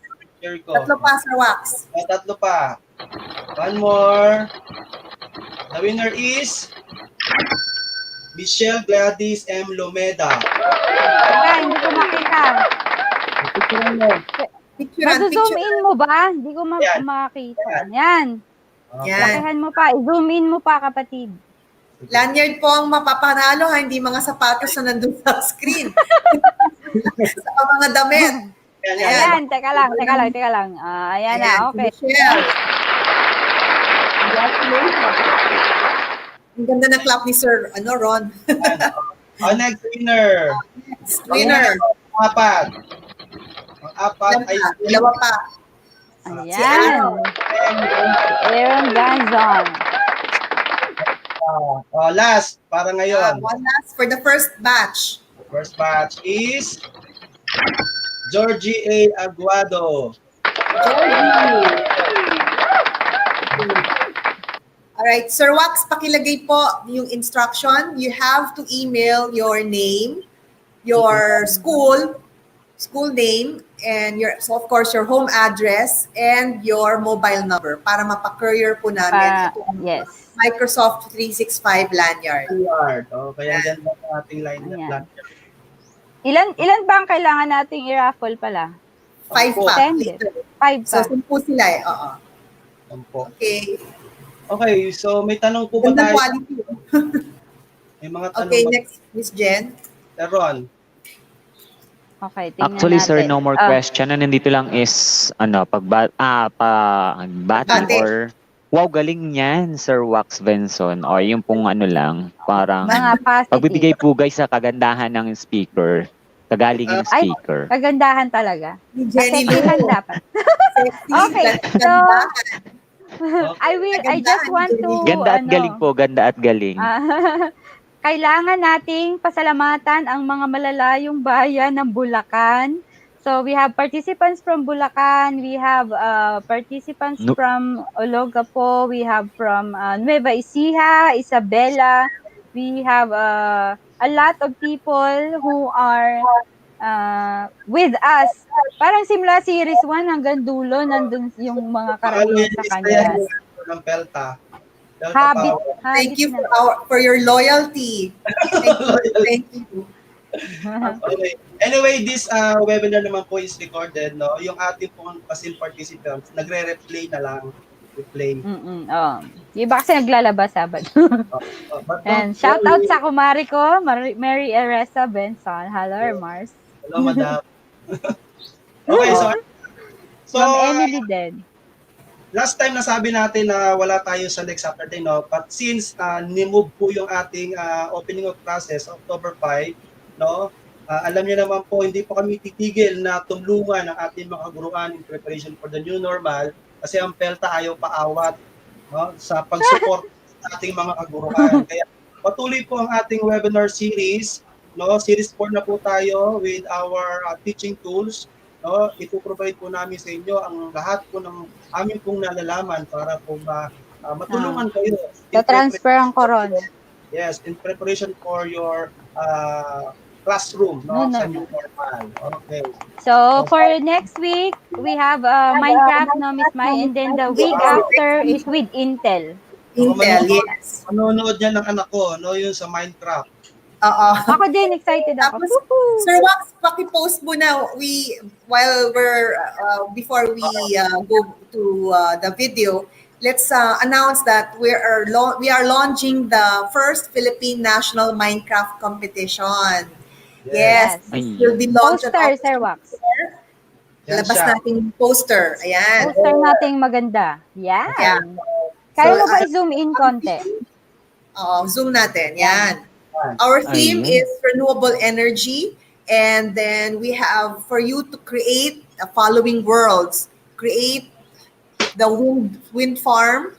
Tatlo pa, Sir Wax. Tatlo pa. One more. The winner is Michelle Gladys M. Lomeda. Hindi ko makita. Mazo-zoom in mo ba? Hindi ko makita. Yan. Lakihan mo pa. I-zoom in mo pa, kapatid. Lanyard po ang mapapanalo, ha? Hindi mga sapatos na nandun sa screen. Sa mga damit. Ayan, teka lang. Ayan na, okay. Ang ganda ng clap ni Sir Ron. Next winner. Apat ay dalawa pa. Ayan. Aaron Ganzon. Last, para ngayon. One last for the first batch. First batch is Georgie A. Aguado. Alright, Sir Wax, pakilagay po yung instruction. You have to email your name, your school name, and so of course your home address and your mobile number para mapa-courier po namin itong Microsoft 365 lanyard. Kaya ganda ang ating lanyard. Ilan ba ang kailangan nating i-raffle pala? 5 pa. 5 pa. So, 10 sila eh. Oo. 10. Okay, so may tanong po ba tayo? Quality. May mga tanong Okay, next, Miss Jen. Ron. Okay, tingnan Actually, natin. sir, no more question. Ang nandito lang is, bati or, wow, galing yan, Sir Wax Benson. O yung pong lang, parang, pagbibigay po guys sa kagandahan ng speaker, kagaling ng speaker. Kagandahan talaga. Jenny Lou. Dapat. Okay, so, I just want to, Ganda at galing po, ganda at galing. Kailangan nating pasalamatan ang mga malalayong bayan ng Bulacan. So we have participants from Bulacan, we have participants from Olongapo, we have from Nueva Ecija, Isabela. We have a lot of people who are with us. Parang simula series 1 hanggang dulo, nandun yung mga karamihan sa kanila. Ng Pelta. Habit. Thank you for your loyalty. Thank you. Okay. Anyway, this webinar naman po is recorded, no? Yung ating pong pasil participants, nagre-replay na lang. Replay. Yung ba kasi naglalabas Sabado. And shout out sa kumari ko, Mary Eresa Benson. Hello, Mars. Hello, madam. Okay, so from Emily din. Last time nasabi natin na wala tayo sa next Saturday, no? But since ni-move po yung ating opening of classes, October 5, no? Alam niyo naman po, hindi po kami titigil na tumulungan ang ating mga guruan in preparation for the new normal kasi ang Pelta ayaw paawat, no? Sa pag-support sa ating mga kaguruan. Kaya patuloy po ang ating webinar series, no? Series 4 na po tayo with our teaching tools. No, ipoprovide po namin sa inyo ang lahat po ng amin pong nalalaman para po matulungan kayo. So, transfer ang corona. Yes, in preparation for your classroom, no, sa new normal. Okay. So for next week, we have Minecraft, no, Miss Mai, and then the week after is with Intel. Intel, yes. Manonood yan ng anak ko, no, yung sa Minecraft. Oo. Ako din, excited ako. Tapos, Sir Wax, paki-post mo na before we go to the video, let's announce that we are launching the first Philippine National Minecraft competition. Yes, this will be launched Poster, Sir Wax. Labas natin yung poster. Ayan. Poster nating maganda. Yan. Yeah. Kaya mo ba i-zoom in konti? Zoom natin. Yan. Our theme is renewable energy. And then we have for you to create the following worlds. Create the wind farm,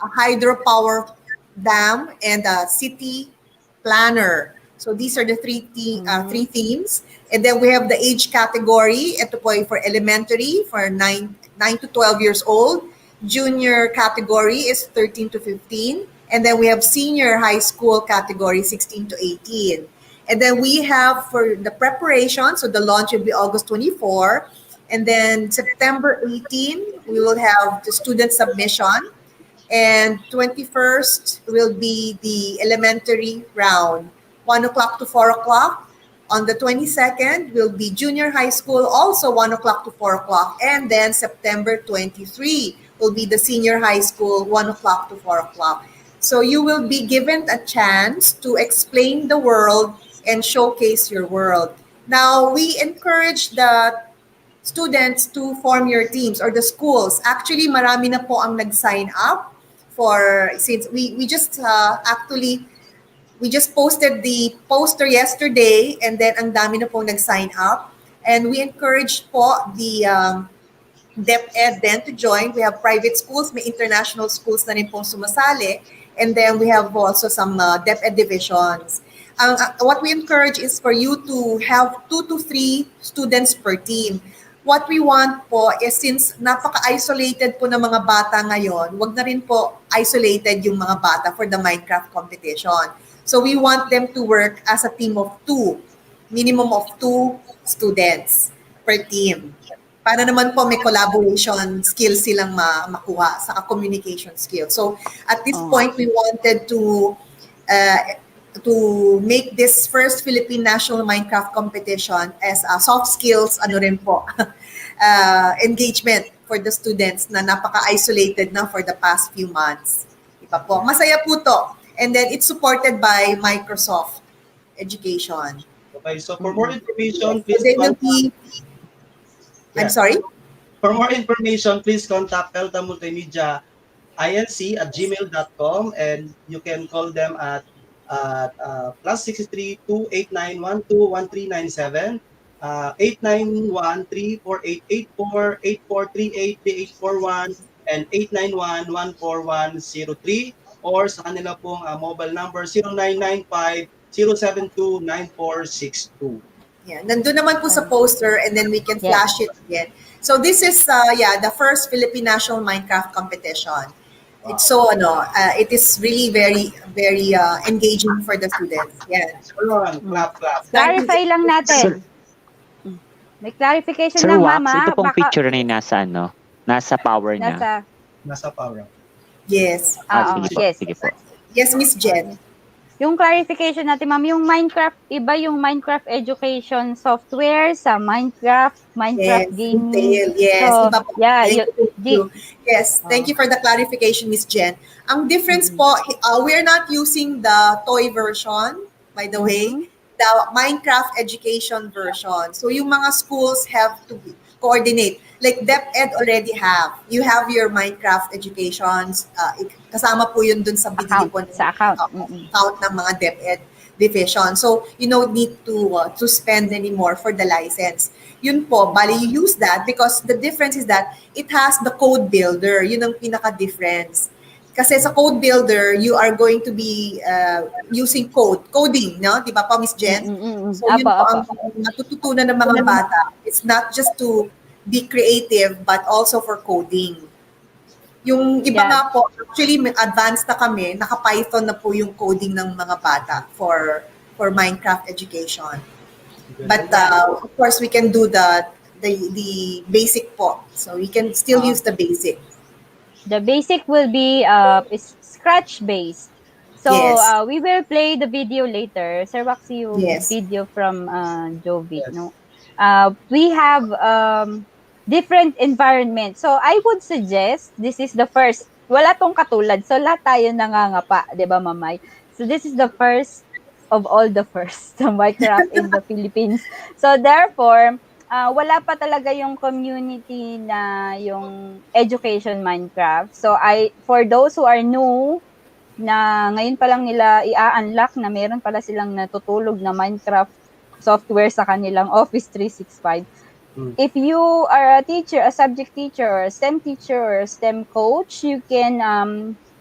a hydropower dam, and a city planner. So these are the three themes. And then we have the age category. Ito po ay for elementary, for 9 to 12 years old. Junior category is 13 to 15. And then we have senior high school category, 16 to 18. And then we have for the preparation, so the launch will be August 24. And then September 18, we will have the student submission. And 21st will be the elementary round, 1 o'clock to 4 o'clock. On the 22nd will be junior high school, also 1 o'clock to 4 o'clock. And then September 23 will be the senior high school, 1 o'clock to 4 o'clock. So you will be given a chance to explain the world and showcase your world. Now, we encourage the students to form your teams or the schools. Actually, marami na po ang nag-sign up since we just posted the poster yesterday, and then ang dami na po nag-sign up. And we encourage po the DepEd then to join. We have private schools, may international schools na rin po sumasali. And then we have also some DepEd divisions. What we encourage is for you to have 2 to 3 students per team. What we want po is since napaka-isolated po ng mga bata ngayon, wag na rin po isolated yung mga bata for the Minecraft competition. So we want them to work as a team of 2, minimum of 2 students per team. Para naman po may collaboration skills silang makuha sa communication skills. So at this point, we wanted to make this first Philippine National Minecraft competition as a soft skills engagement for the students na napaka-isolated na for the past few months. Diba po? Masaya po to. And then it's supported by Microsoft Education. Okay, so for more information, please I'm sorry? For more information, please contact Elta Multimedia inc@gmail.com, and you can call them at +63 289 12 1397, 891-3488-4, 8438-3841, and 891-14103, or sa kanila pong mobile number 0995-072-9462. Yeah, nandun naman po sa poster, and then we can flash it again. So this is the first Philippine National Minecraft competition. Wow. It's so it is really very very engaging for the students. Yeah. Clap. Clarify lang natin. May clarification Sir lang, Wax, Mama. ito pong picture na nasa power niya. Nasa power. Yes. Sige po. Yes, Miss Jen. Yung clarification natin, ma'am, yung Minecraft, iba yung Minecraft education software sa Minecraft gaming. Yes, so, iba po. Yes, thank you for the clarification, Miss Jen. Ang difference po, we're not using the toy version, by the way, the Minecraft education version. So yung mga schools have to coordinate. Like DepEd already have. You have your Minecraft educations. Kasama po yun dun sa binili po sa account ng mga DepEd division. So you don't need to spend anymore for the license. Yun po, bali you use that because the difference is that it has the code builder. Yun ang pinaka-difference. Kasi sa code builder, you are going to be using coding, no? Di ba pa, Miss Jen? So yun po ang natututunan ng mga bata. It's not just to be creative, but also for coding. Yung iba Yeah. nga po, actually may advanced na kami, naka-Python na po yung coding ng mga bata for Minecraft education. But of course, we can do the basic po. So we can still use the basic. The basic will be is scratch based. So Yes. We will play the video later. Sir Waxy, yung Yes. video from Jovic, no? We have different environments. So I would suggest this is the first. Wala tong katulad. So lahat tayo nangangapa, 'di ba, Mamay? So this is the first of all the first Minecraft in the Philippines. So therefore, wala pa talaga yung community na yung education Minecraft. So for those who are new, na ngayon pa lang nila i-unlock na meron pala silang natutulog na Minecraft software sa kanilang Office 365. If you are a teacher, a subject teacher, or a STEM teacher, or a STEM coach, you can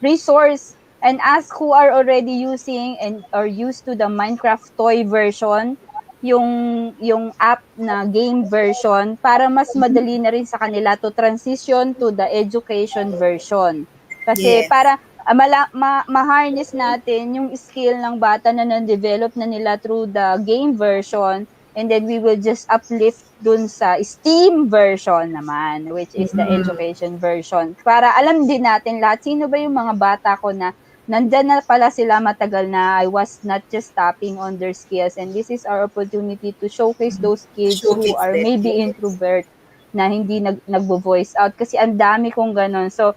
resource and ask who are already using and or used to the Minecraft toy version, yung app na game version, para mas madali na rin sa kanila to transition to the education version. Kasi Yes. para ma-harness natin yung skill ng bata na na-develop na nila through the game version, and then we will just uplift dun sa STEAM version naman, which is the education version. Para alam din natin lahat, sino ba yung mga bata ko na nandyan na pala sila matagal na, I was not just tapping on their skills, and this is our opportunity to showcase those kids who Showcase are them. maybe introvert, na hindi nagbo-voice out, kasi ang dami kong ganon. So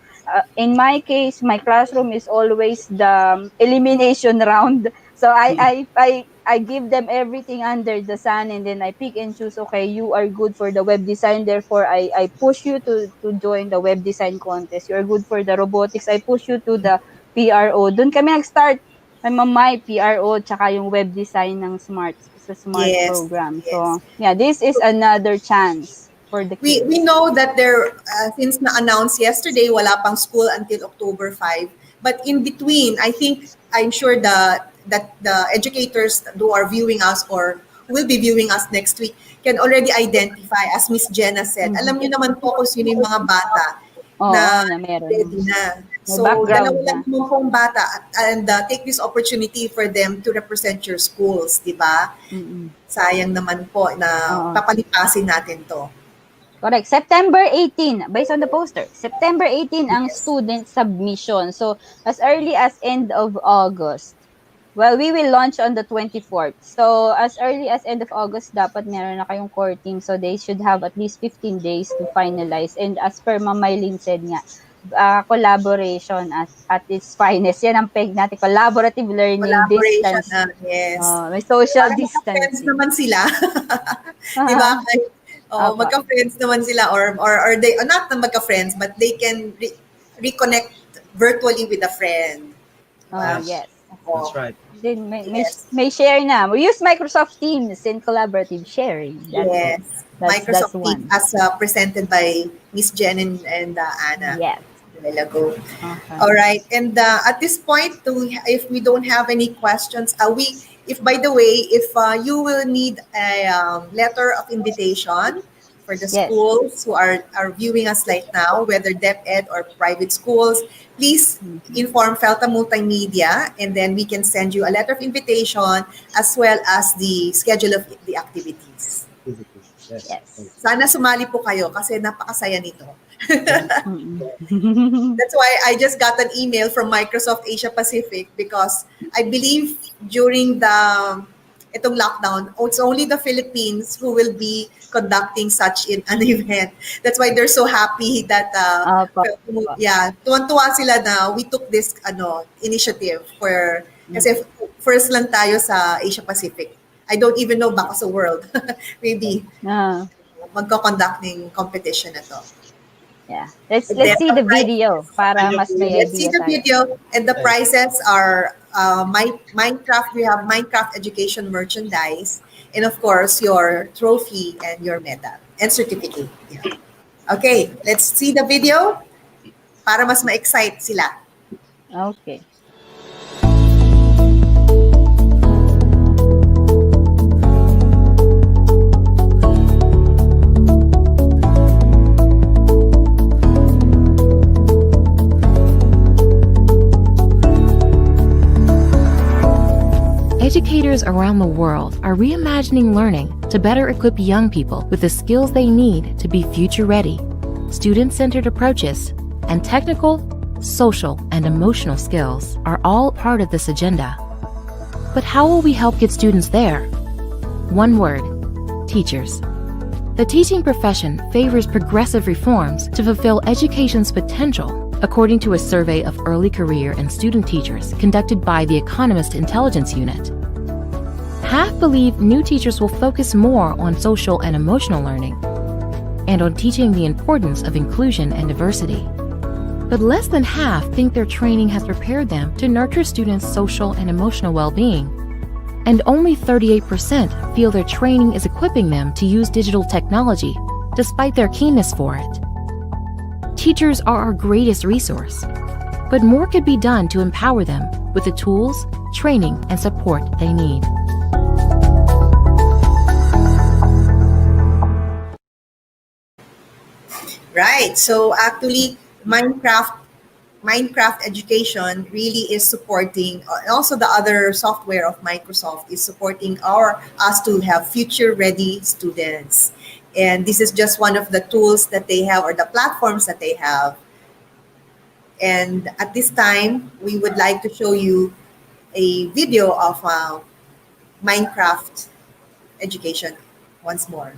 in my case, my classroom is always the elimination round. So I give them everything under the sun, and then I pick and choose, okay, you are good for the web design, therefore I push you to join the web design contest. You are good for the robotics, I push you to the PRO. Doon kami nag-start. My PRO tsaka yung web design ng smart Yes, program. So yeah, this is another chance for the kids. We know that there, since na-announce yesterday, wala pang school until October 5. But in between, I'm sure that the educators who are viewing us or will be viewing us next week can already identify, as Miss Jenna said. Alam niyo naman po kung sino yung mga bata na meron. ready na. So, background dalawa lang naman pong bata and take this opportunity for them to represent your schools, di ba? Sayang naman po na papalipasin natin to. Correct. September 18, based on the poster, September 18 ang student submission. So, as early as end of August. Well, we will launch on the 24th. So, as early as end of August, dapat meron na kayong core team. So, they should have at least 15 days to finalize. And as per Ma'am Mylene said nga, collaboration at its finest. Yan ang peg natin. Collaborative learning, Collaboration distance. na, yes. May social Parang distancing. magka-friends naman sila. Di ba? Magka-friends naman sila or they, not na magka-friends, but they can reconnect virtually with a friend. Yes. That's right. Then may share na. We use Microsoft Teams in collaborative sharing. Yes. Microsoft Teams as presented by Miss Jen and Anna. Yes. Ago. All right. And at this point, if we don't have any questions, if by the way, if you will need a letter of invitation for the schools who are viewing us right now, whether DepEd or private schools, please inform Felta Multimedia, and then we can send you a letter of invitation as well as the schedule of the activities. Yes. Sana sumali po kayo kasi napakasaya nito. That's why I just got an email from Microsoft Asia Pacific, because I believe during itong lockdown, it's only the Philippines who will be conducting such an event. That's why they're so happy that tuwan-tuwa sila na we took this initiative kasi first lang tayo sa Asia Pacific. I don't even know baka sa world. Maybe magko-conduct ng competition na to. Yeah. Let's see the video para mas may idea. Let's see the video, and the prizes are Minecraft. We have Minecraft education merchandise, and of course your trophy and your medal and certificate. Yeah. Okay, let's see the video para mas ma-excite sila. Okay. teachers around the world are reimagining learning to better equip young people with the skills they need to be future-ready. Student-centered approaches and technical, social, and emotional skills are all part of this agenda. But how will we help get students there? One word: teachers. The teaching profession favors progressive reforms to fulfill education's potential, according to a survey of early career and student teachers conducted by the Economist Intelligence Unit. Half believe new teachers will focus more on social and emotional learning and on teaching the importance of inclusion and diversity. But less than half think their training has prepared them to nurture students' social and emotional well-being. And only 38% feel their training is equipping them to use digital technology, despite their keenness for it. Teachers are our greatest resource, but more could be done to empower them with the tools, training, and support they need. Right. So actually, Minecraft education really is supporting, also the other software of Microsoft is supporting us to have future ready students. And this is just one of the tools that they have, or the platforms that they have. And at this time, we would like to show you a video of Minecraft education once more.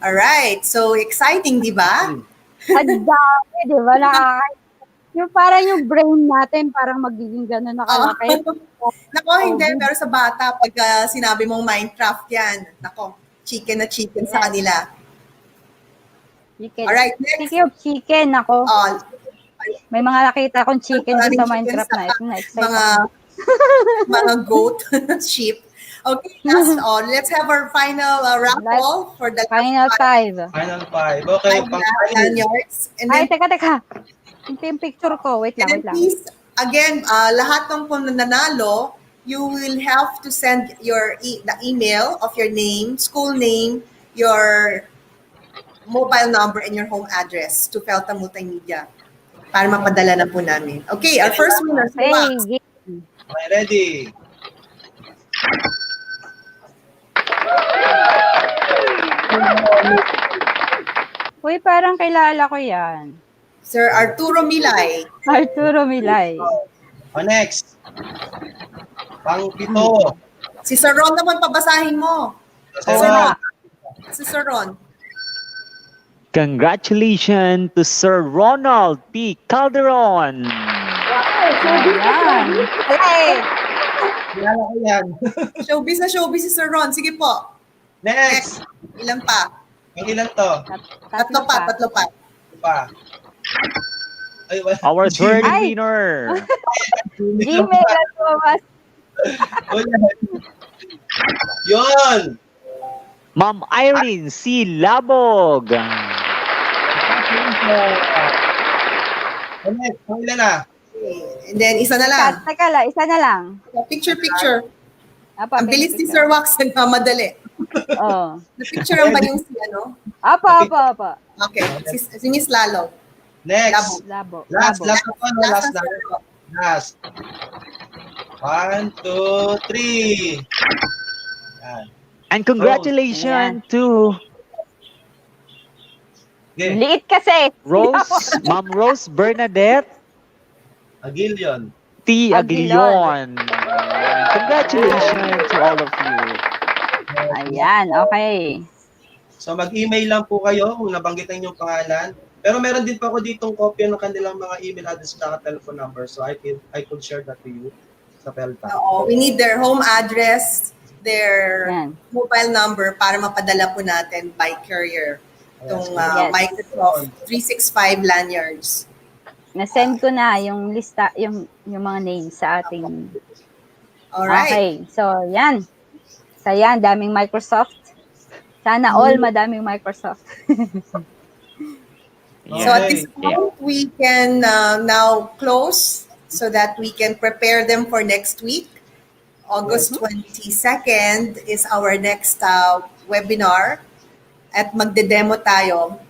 All right. So exciting, di ba? Ang dami, di ba? Yung parang yung brain natin parang magiging gano'n na kalaki. Nako, hindi. Pero sa bata, pag sinabi mong Minecraft yan, nako, chicken na chicken sa kanila. Chicken. Alright, next. Speaking of chicken, ako. May mga nakita akong chicken dun sa Minecraft na excited. Mga goat, sheep. Okay, let's have our final raffle for the Final five. Final 5. Okay, lanyards. And Ay, then, teka. Ito yung picture ko. Wait lang. please, again, lahat ng nananalo, you will have to send the email of your name, school name, your mobile number, and your home address to Felta Multimedia para mapadala na po namin. Okay, our first winner is Max. Okay, ready. Uy, parang kilala ko yan. Sir Arturo Milay. Arturo Milay. Next. Pang-pito. Si Sir Ron naman, pabasahin mo. Si Sir Ron. Congratulations to Sir Ronald P. Calderon. Ayan. Kilala ko yan. Showbiz na showbiz si Sir Ron. Sige po. Next. Ilan pa? Ang ilan to? Tatlo pa. Ay, wala. Our third winner. Gmail at Thomas. Yun. Ma'am Irene C. Labog. Next. Ang ilan na? And then, isa na lang. Isa na lang. Picture. Ang bilis ni Sir Wax, nagmamadali. Oh. Na-picture ba yung si ano? Apa. Okay. Si Miss Lalo. Next. Labo. Last. 1, 2, 3. Yan. And congratulations to Liit kasi. Ma'am Rose Bernadette Agilion. T. Aguilion. Congratulations to all of you. Ayan, okay. So mag-email lang po kayo kung nabanggitan yung pangalan. Pero meron din po ako ditong kopya ng kanilang mga email address at telephone number. So I could share that to you sa Felta. We need their home address, their mobile number para mapadala po natin by courier. Itong Microsoft 365 lanyards. Na-send ko na yung lista, yung mga names sa ating. Alright. Okay, so yan. Daming Microsoft. Sana all madaming Microsoft. So at this point, we can now close so that we can prepare them for next week. August 22nd is our next webinar at magde-demo tayo.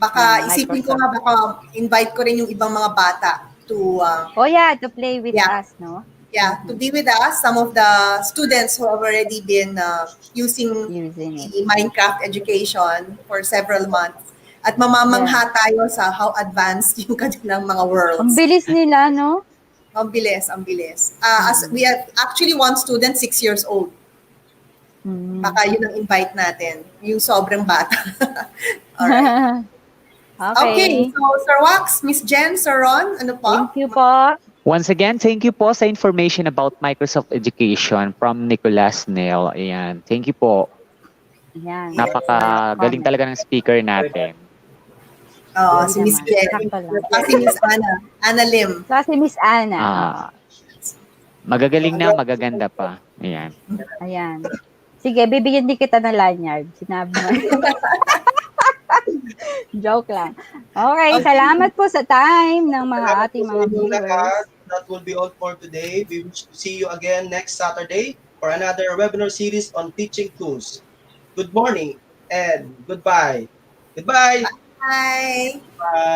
Baka isipin ko nga, baka invite ko rin yung ibang mga bata to to play with us, no? Yeah, to be with us. Some of the students who have already been using the Minecraft education for several months. At mamamangha tayo sa how advanced yung kanilang mga worlds. Ang bilis nila, no? Ang bilis. As we have actually one student 6 years old. Baka yun ang invite natin. Yung sobrang bata. Alright. Okay. So Sir Wax, Miss Jen, Sir Ron, ano po? Thank you po. Once again, thank you po sa information about Microsoft Education from Nicolas Neil. Ayan. Thank you po. Ayan. Napakagaling talaga ng speaker natin. Si Miss Jen. Si Miss Ana Lim. Si Miss Ana. Magagaling na, magaganda pa. Ayan. Ayan. Sige, bibigyan din kita ng lanyard. Sinabi mo. Joke lang. Okay, salamat po sa time ng mga ating mga viewers. That will be all for today. We wish to see you again next Saturday for another webinar series on teaching tools. Good morning and goodbye. Goodbye. Bye. Bye.